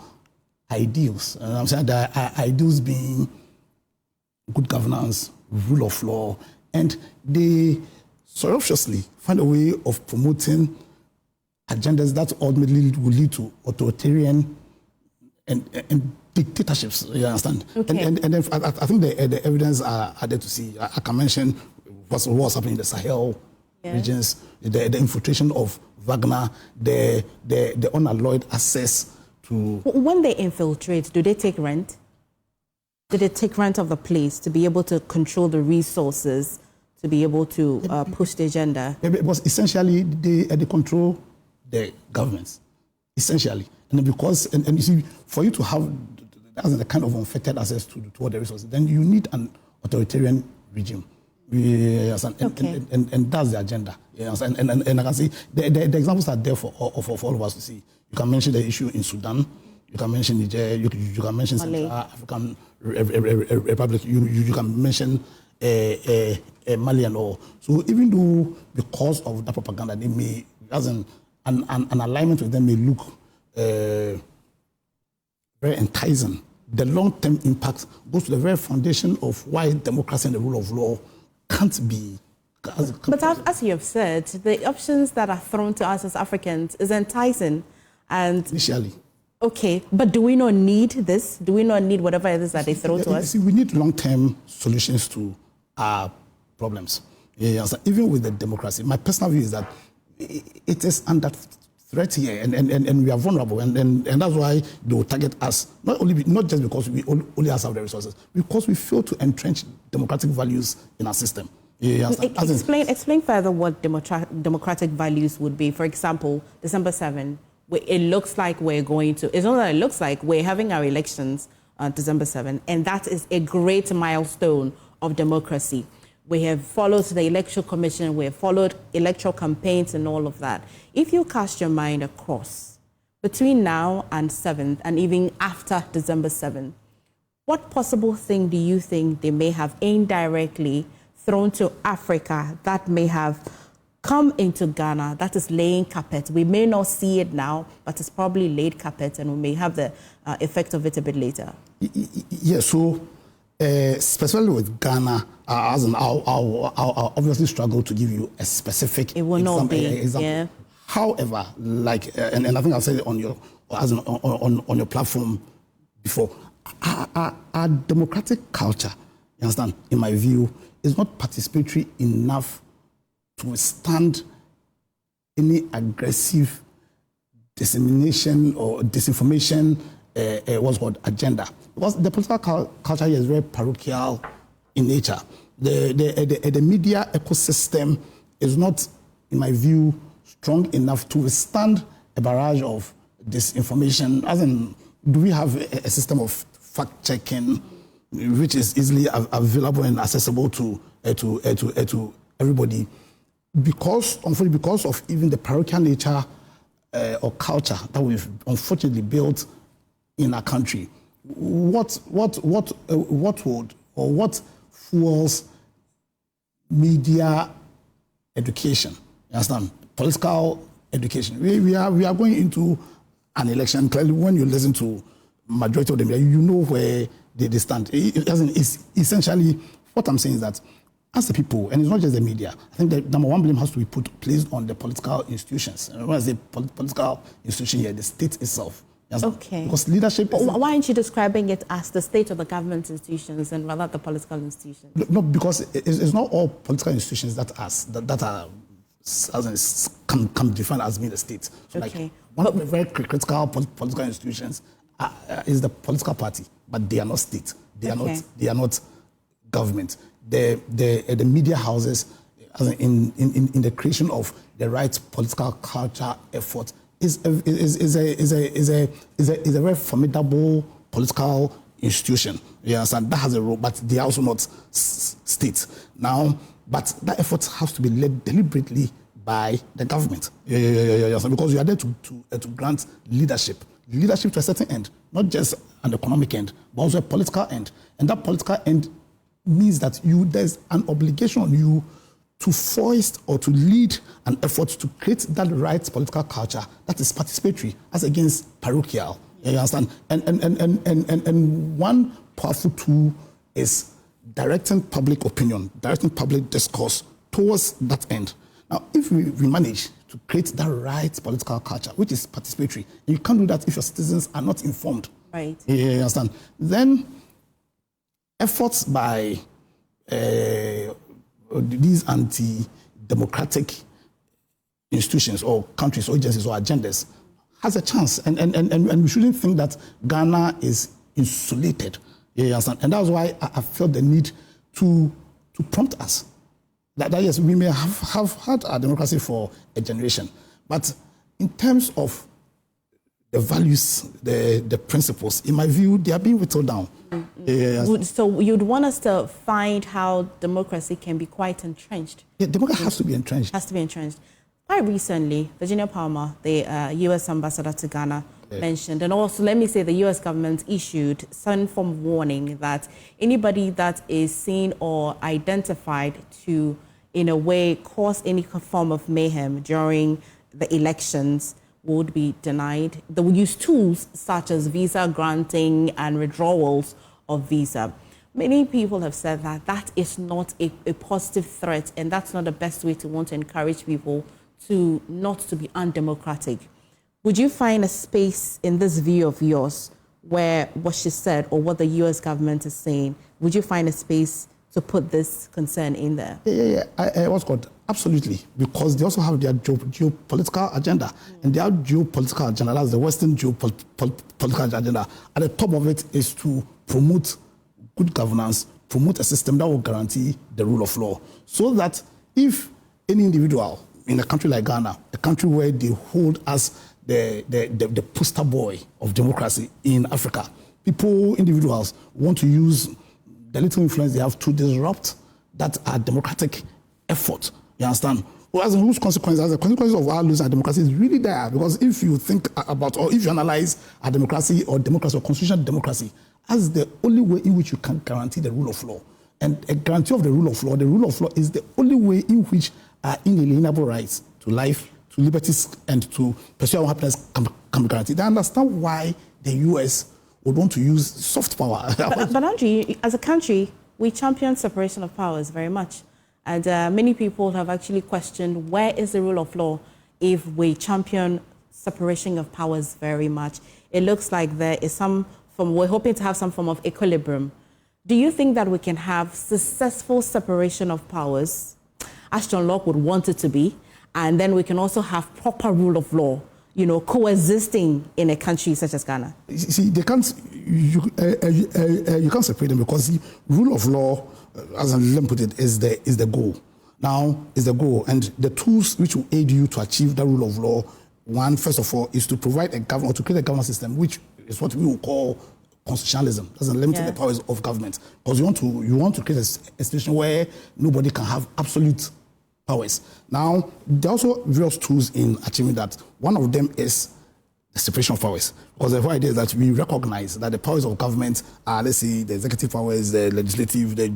ideals. And I'm saying the ideals being good governance, rule of law, and they surreptitiously find a way of promoting agendas that ultimately will lead to authoritarian and dictatorships. You understand? Okay. And then I think the evidence are there to see. I can mention what's happening in the Sahel regions, the infiltration of Wagner, the unalloyed access to. When they infiltrate, do they take rent? Do they take rent of the place to be able to control the resources, to be able to push the agenda? Because essentially they control the governments, essentially. And because, and you see, for you to have the kind of unfettered access to all the resources, then you need an authoritarian regime. Yes, and that's the agenda. Yes, and I can see the examples are there for all of us to see. You can mention the issue in Sudan. You can mention Niger. You can mention Central African Republic. You can mention Mali and all. So even though because of that propaganda, they may, as an alignment with them may look very enticing, the long-term impact goes to the very foundation of why democracy and the rule of law can't be. But as you have said, the options that are thrown to us as Africans is enticing. And initially. Okay, but do we not need this? Do we not need whatever it is that they throw to us? See, we need long-term solutions to our problems. Yes, even with the democracy. My personal view is that it is under threat here, and we are vulnerable, and that's why they will target us. Not just because we only have the resources, because we fail to entrench democratic values in our system. Explain further what democratic values would be. For example, December 7. It looks like we're going to, it's not that it looks like, we're having our elections on December 7, and that is a great milestone of democracy. We have followed the Electoral Commission, we have followed electoral campaigns and all of that. If you cast your mind across between now and 7th, and even after December 7th, what possible thing do you think they may have indirectly thrown to Africa that may have come into Ghana, that is laying carpet? We may not see it now, but it's probably laid carpet, and we may have the effect of it a bit later. Yes, so specifically with Ghana, I'll obviously struggle to give you a specific it will not be, example. Yeah. However, like, and I think I'll say it on your platform before, our democratic culture, you understand, in my view, is not participatory enough to withstand any aggressive dissemination or disinformation what's called agenda. Because the political culture here is very parochial in nature. The media ecosystem is not, in my view, strong enough to withstand a barrage of disinformation. As in, do we have a system of fact-checking which is easily available and accessible to everybody? Because, unfortunately, because of even the parochial nature or culture that we've unfortunately built in our country, what would or what fuels media education? You understand? Political education. We are going into an election. Clearly, when you listen to majority of them, you know where they stand. It's essentially, what I'm saying is that as the people, and it's not just the media, I think the number one blame has to be placed on the political institutions. And when I say political institution here, the state itself. Okay. Because leadership. Why aren't you describing it as the state of the government institutions and rather the political institutions? No, because it's not all political institutions that can be defined as being the state. So okay. Like one of the very critical political institutions is the political party, but they are not state. They are not government. The media houses, in the creation of the right political culture effort, is a very formidable political institution. You understand? That has a role, but they are also not state. Now, but that effort has to be led deliberately by the government. Because you are there to grant leadership to a certain end, not just an economic end, but also a political end. And that political end means that there's an obligation on you to foist or to lead an effort to create that right political culture that is participatory as against parochial. You understand? And one powerful tool is directing public opinion, directing public discourse towards that end. Now, if we manage to create that right political culture, which is participatory, and you can't do that if your citizens are not informed. Right. You understand? Then efforts by these anti-democratic institutions or countries or agencies or agendas has a chance. And we shouldn't think that Ghana is insulated. You understand? And that's why I felt the need to prompt us. That yes, we may have had our democracy for a generation, but in terms of the values, the principles, in my view, they are being whittled down. Mm-hmm. So you'd want us to find how democracy can be quite entrenched? Yeah, democracy has to be entrenched. Has to be entrenched. Quite recently, Virginia Palmer, the U.S. ambassador to Ghana, mentioned, and also let me say the U.S. government issued some form of warning that anybody that is seen or identified to, in a way, cause any form of mayhem during the elections would be denied. They will use tools such as visa granting and withdrawals of visa. Many people have said that that is not a positive threat, and that's not the best way to want to encourage people to not to be undemocratic. Would you find a space in this view of yours where what she said or what the U.S. government is saying, would you find a space to put this concern in there? Yeah. What's called? Absolutely. Because they also have their geopolitical agenda. And their geopolitical agenda, that's the Western geopolitical agenda. At the top of it is to promote good governance, promote a system that will guarantee the rule of law. So that if any individual in a country like Ghana, a country where they hold as the poster boy of democracy in Africa, individuals want to use the little influence they have to disrupt that democratic effort. You understand? Well, as in whose consequences? The consequences of our losing our democracy is really there. Because if you think about, or if you analyze our democracy or constitutional democracy as the only way in which you can guarantee the rule of law, and a guarantee of the rule of law is the only way in which our inalienable rights to life, to liberties, and to pursue our happiness can be guaranteed. I understand why the U.S. would want to use soft power. But Andrew, as a country, we champion separation of powers very much. And many people have actually questioned where is the rule of law if we champion separation of powers very much. It looks like there is we're hoping to have some form of equilibrium. Do you think that we can have successful separation of powers, as John Locke would want it to be, and then we can also have proper rule of law, coexisting in a country such as Ghana? See, they can't. You can't separate them because the rule of law, as Lem put it, is the goal. Now is the goal, and the tools which will aid you to achieve that rule of law. One, first of all, is to provide to create a governance system, which is what we will call constitutionalism. Doesn't limit the powers of government, because you want to create a situation where nobody can have absolute powers. Now, there are also various tools in achieving that. One of them is the separation of powers. Because the whole idea is that we recognize that the powers of government are, let's say, the executive powers, the legislative, the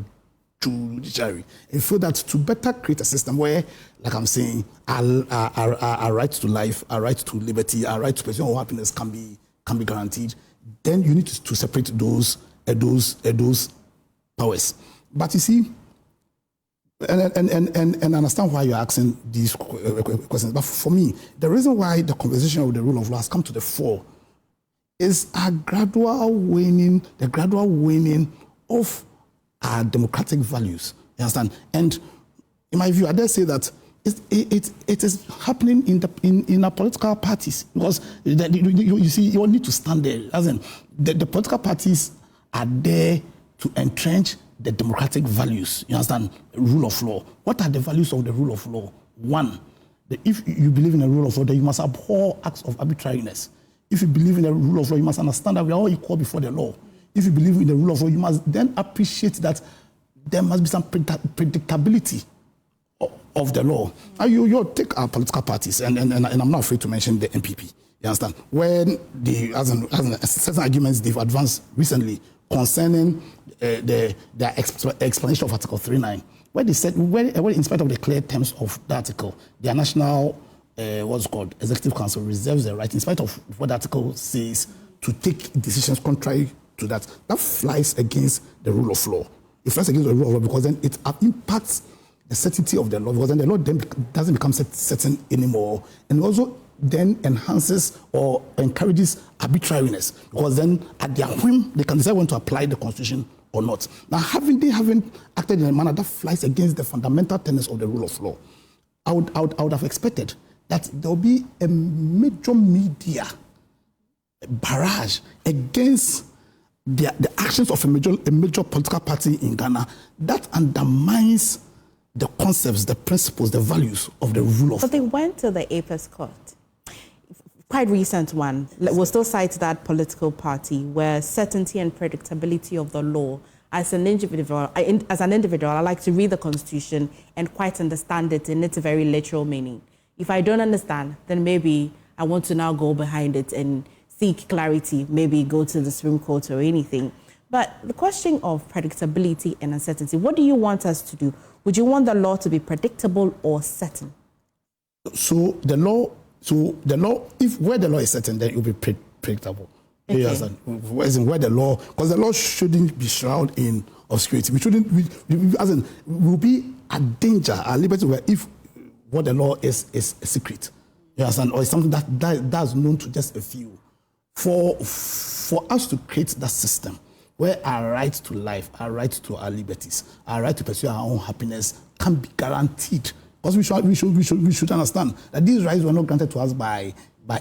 judiciary. And feel that to better create a system where, like I'm saying, our right to life, our right to liberty, our right to pursuit of happiness can be guaranteed, then you need to separate those powers. But you see, and understand why you're asking these questions. But for me, the reason why the conversation of the rule of law has come to the fore is the gradual waning of our democratic values. You understand? And in my view, I dare say that it is happening in our political parties, because you see, you all need to stand there. As in, the political parties are there to entrench the democratic values. You understand? Rule of law. What are the values of the rule of law? One, if you believe in the rule of law, then you must abhor acts of arbitrariness. If you believe in the rule of law, you must understand that we are all equal before the law. If you believe in the rule of law, you must then appreciate that there must be some predictability of the law. And you take our political parties, and I'm not afraid to mention the NPP. You understand? When certain arguments they've advanced recently concerning the explanation of Article 39, where they said, where in spite of the clear terms of the article, their national Executive Council reserves the right, in spite of what the article says, to take decisions contrary to that. That flies against the rule of law. It flies against the rule of law because then it impacts the certainty of the law, because then the law then doesn't become certain anymore, and also then enhances or encourages arbitrariness, because then at their whim they can decide when to apply the Constitution or not. Now, they haven't acted in a manner that flies against the fundamental tenets of the rule of law, I would have expected that there will be a major media barrage against the actions of a major political party in Ghana that undermines the concepts, the principles, the values of the rule of law. But they went to the Apex Court. Quite recent one. We'll still cite that political party where certainty and predictability of the law. As an individual, I like to read the Constitution and quite understand it in its very literal meaning. If I don't understand, then maybe I want to now go behind it and seek clarity, maybe go to the Supreme Court or anything. But the question of predictability and uncertainty, what do you want us to do? Would you want the law to be predictable or certain? So the law, if where the law is certain, then it will be predictable. Okay. You understand? Where the law, because the law shouldn't be shrouded in obscurity. We will be a danger, a liberty, where if what the law is a secret. You understand? Or it's something that's known to just a few. For us to create that system where our right to life, our right to our liberties, our right to pursue our own happiness can be guaranteed. Because we should understand that these rights were not granted to us by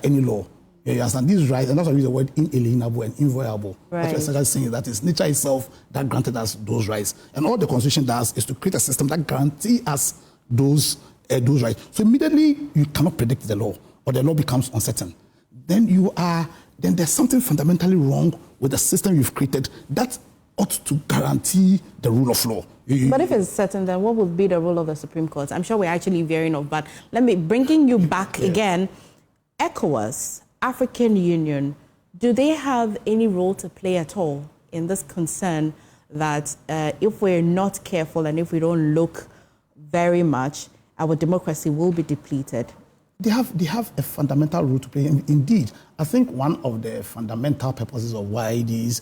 any law. You understand? These rights, and that's why we use the word inalienable and inviolable. Right. What we're essentially saying is that it's nature itself that granted us those rights. And all the Constitution does is to create a system that guarantees us those rights. So immediately you cannot predict the law, or the law becomes uncertain. Then there's something fundamentally wrong with the system you've created that ought to guarantee the rule of law. But if it's certain, then what would be the role of the Supreme Court? I'm sure we're actually veering off, but bringing you back again. ECOWAS, African Union, do they have any role to play at all in this concern that if we're not careful and if we don't look very much, our democracy will be depleted? They have a fundamental role to play. Indeed, I think one of the fundamental purposes of why these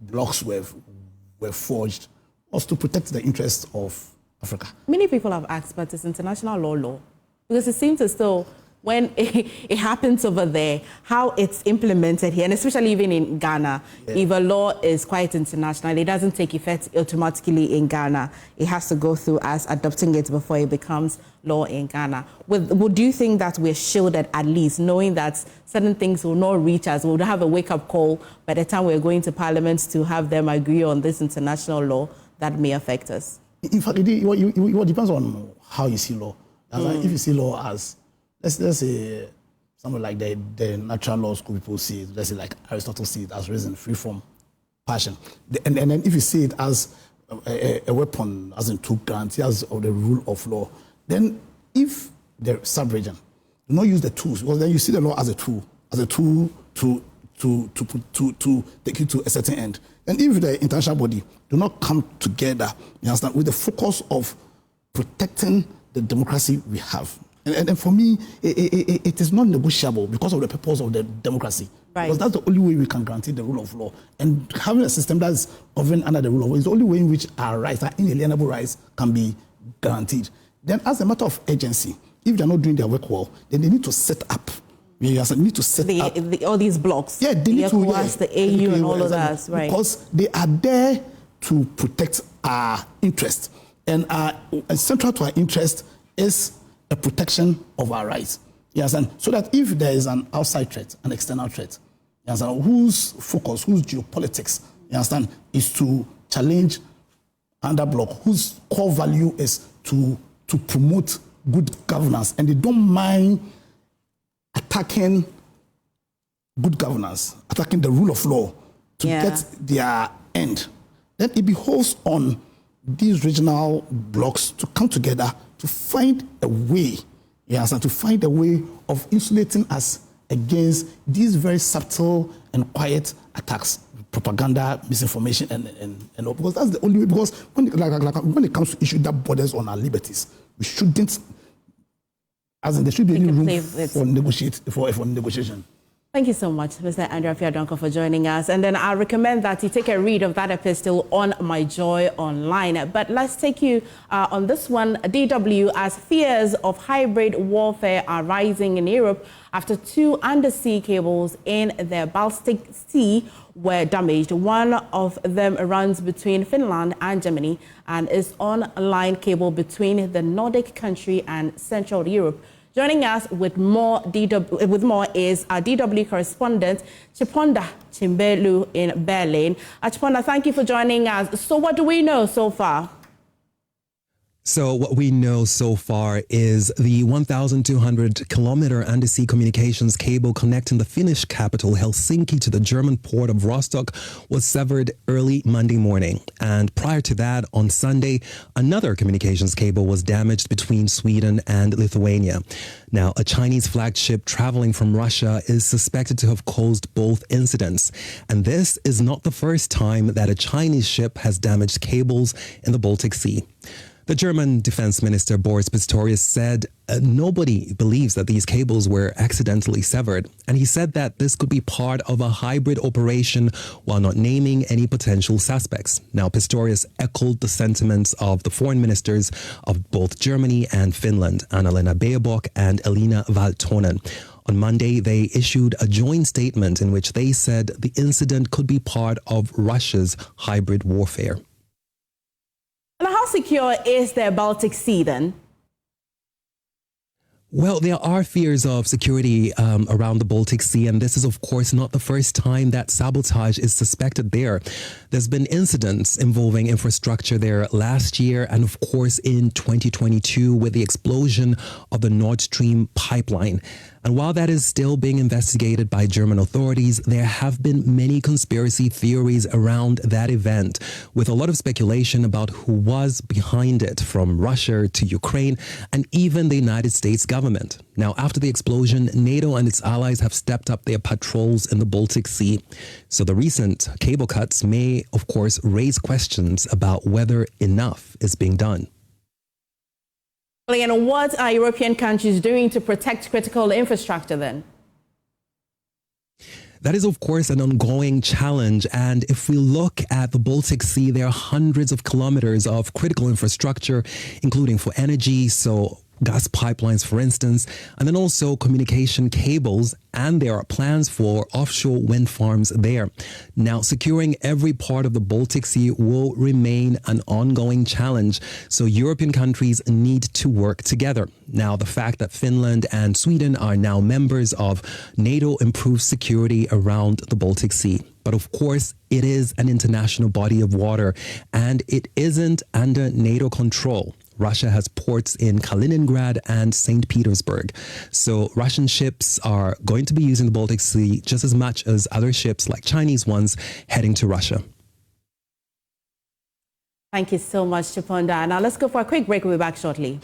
blocks were forged was to protect the interests of Africa. Many people have asked, but it's international law, because it seems as though when it happens over there, how it's implemented here, and especially even in Ghana, if a law is quite international, it doesn't take effect automatically in Ghana. It has to go through us adopting it before it becomes law in Ghana. Would you think that we're shielded at least, knowing that certain things will not reach us? We'll have a wake-up call by the time we're going to Parliament to have them agree on this international law that may affect us? In fact, it depends on how you see law. If you see law as, let's say, something like the natural law school people see it, let's say like Aristotle see it as reason, free from passion. And then if you see it as a weapon, as in to guarantee as of the rule of law, then if the sub-region, Do not use the tools, because then you see the law as a tool to take you to a certain end. And if the international body do not come together, you understand, with the focus of protecting the democracy we have. And for me, it is not negotiable because of the purpose of the democracy. Right. Because that's the only way we can guarantee the rule of law. And having a system that is governed under the rule of law is the only way in which our rights, our inalienable rights, can be guaranteed. Then, as a matter of urgency, if they're not doing their work well, then they need to set up. They need to set up all these blocks. Yeah, they need to. The AU and all of that, right? Because they are there to protect our interests, and central to our interest is a protection of our rights. You understand? So that if there is an outside threat, an external threat, you understand, whose focus, whose geopolitics, you understand, is to challenge under bloc, whose core value is to promote good governance, and they don't mind attacking good governance, attacking the rule of law to get their end, then it behoves on these regional blocs to come together to find a way, to find a way of insulating us against these very subtle and quiet attacks, propaganda, misinformation, and all. Because that's the only way. Because when it comes to issues that borders on our liberties, we shouldn't, as in there should be any room for negotiation. Thank you so much, Mr. Andrew Afiadonko, for joining us. And then I recommend that you take a read of that epistle on My Joy Online. But let's take you on this one. DW, as fears of hybrid warfare are rising in Europe after 2 undersea cables in the Baltic Sea were damaged. One of them runs between Finland and Germany and is on a line cable between the Nordic country and Central Europe. Joining us with more is our DW correspondent, Chiponda Chimbelu in Berlin. Chiponda, thank you for joining us. So what do we know so far? So what we know so far is the 1,200-kilometer undersea communications cable connecting the Finnish capital Helsinki to the German port of Rostock was severed early Monday morning. And prior to that, on Sunday, another communications cable was damaged between Sweden and Lithuania. Now, a Chinese flagged ship traveling from Russia is suspected to have caused both incidents. And this is not the first time that a Chinese ship has damaged cables in the Baltic Sea. The German Defense Minister Boris Pistorius said nobody believes that these cables were accidentally severed. And he said that this could be part of a hybrid operation while not naming any potential suspects. Now, Pistorius echoed the sentiments of the foreign ministers of both Germany and Finland, Annalena Baerbock and Elina Valtonen. On Monday, they issued a joint statement in which they said the incident could be part of Russia's hybrid warfare. And how secure is the Baltic Sea then? Well, there are fears of security around the Baltic Sea, and this is, of course, not the first time that sabotage is suspected there. There's been incidents involving infrastructure there last year and, of course, in 2022 with the explosion of the Nord Stream pipeline. And while that is still being investigated by German authorities, there have been many conspiracy theories around that event, with a lot of speculation about who was behind it, from Russia to Ukraine and even the United States government. Now, after the explosion, NATO and its allies have stepped up their patrols in the Baltic Sea. So the recent cable cuts may, of course, raise questions about whether enough is being done. And what are European countries doing to protect critical infrastructure then? That is, of course, an ongoing challenge. And if we look at the Baltic Sea, there are hundreds of kilometers of critical infrastructure, including for energy, so gas pipelines, for instance, and then also communication cables, and there are plans for offshore wind farms there. Now, securing every part of the Baltic Sea will remain an ongoing challenge, so European countries need to work together. Now, the fact that Finland and Sweden are now members of NATO improves security around the Baltic Sea. But of course, it is an international body of water, and it isn't under NATO control. Russia has ports in Kaliningrad and St. Petersburg. So Russian ships are going to be using the Baltic Sea just as much as other ships like Chinese ones heading to Russia. Thank you so much, Chiponda. Now let's go for a quick break. We'll be back shortly.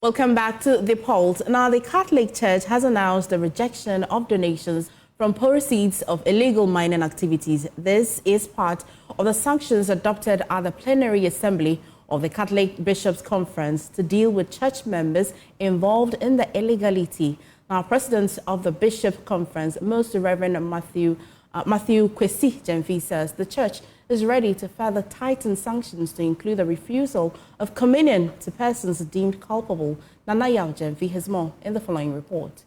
Welcome back to the polls. Now, the Catholic Church has announced the rejection of donations from proceeds of illegal mining activities. This is part of the sanctions adopted at the plenary assembly of the Catholic Bishops' Conference to deal with church members involved in the illegality. Now, President of the Bishop Conference, Most Reverend Matthew Kwesi Gyamfi, says the church is ready to further tighten sanctions to include the refusal of communion to persons deemed culpable. Nanayaw Gyamfi has more in the following report.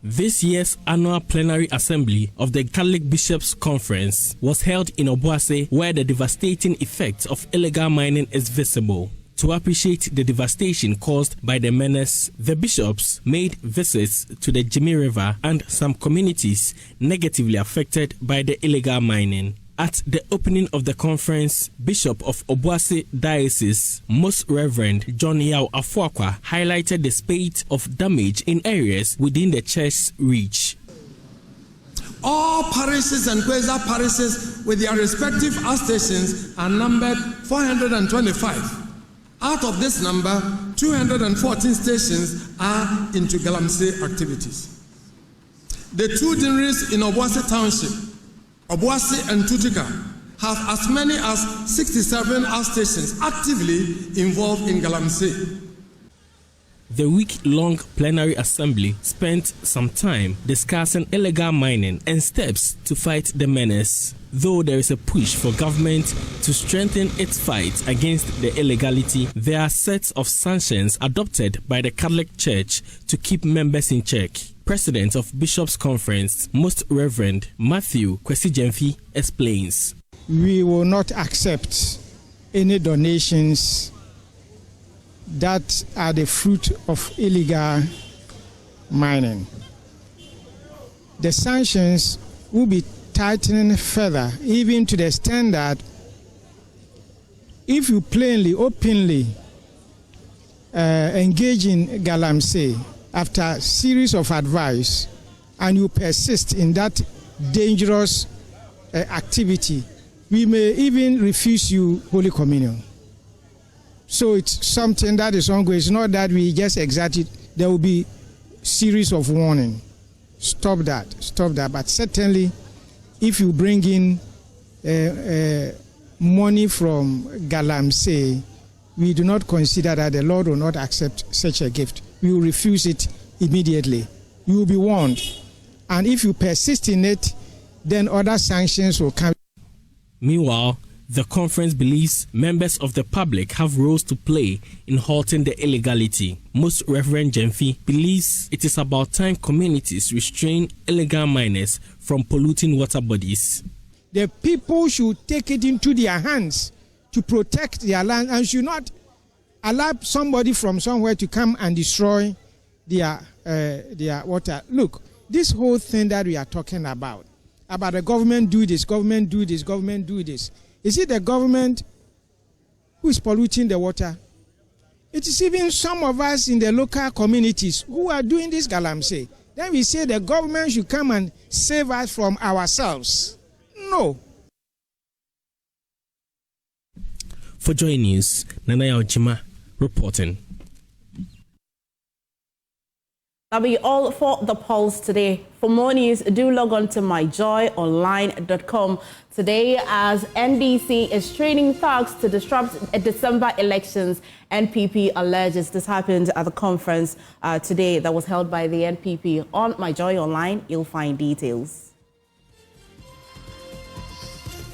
This year's annual plenary assembly of the Catholic Bishops' Conference was held in Obuasi, where the devastating effects of illegal mining is visible. To appreciate the devastation caused by the menace, the bishops made visits to the Jimmy River and some communities negatively affected by the illegal mining. At the opening of the conference, Bishop of Obuasi Diocese, Most Reverend John Yao Afuakwa, highlighted the spate of damage in areas within the church's reach. All parishes and quasi-parishes with their respective stations are numbered 425. Out of this number, 214 stations are into galamsey activities. The two deaneries in Obuasi Township, Obuasi and Tutika, have as many as 67 stations actively involved in galamsey. The week-long plenary assembly spent some time discussing illegal mining and steps to fight the menace. Though there is a push for government to strengthen its fight against the illegality, there are sets of sanctions adopted by the Catholic Church to keep members in check. President of Bishops' Conference, Most Reverend Matthew Kwesi Gyamfi, explains. We will not accept any donations that are the fruit of illegal mining. The sanctions will be tightening further, even to the extent that if you plainly, openly engage in galamsey after a series of advice and you persist in that dangerous activity, we may even refuse you Holy Communion. So it's something that is ongoing. It's not that we just exact it. There will be series of warning. Stop that. Stop that. But certainly, if you bring in money from galamsey, we do not consider that the Lord will not accept such a gift. We will refuse it immediately. You will be warned. And if you persist in it, then other sanctions will come. Meanwhile, the conference believes members of the public have roles to play in halting the illegality. Most Reverend Gyamfi believes it is about time communities restrain illegal miners from polluting water bodies. The people should take it into their hands to protect their land and should not allow somebody from somewhere to come and destroy their water. Look, this whole thing that we are talking about the government do this, government do this, government do this. Is it the government who is polluting the water? It is even some of us in the local communities who are doing this galamsey. Then we say the government should come and save us from ourselves. No. For Joy News, Nanayaw Gyamfi reporting. That'll be all for the polls today. For more news, do log on to myjoyonline.com. Today, as NDC is training thugs to disrupt December elections, NPP alleges this happened at the conference today that was held by the NPP. On My Joy Online, you'll find details.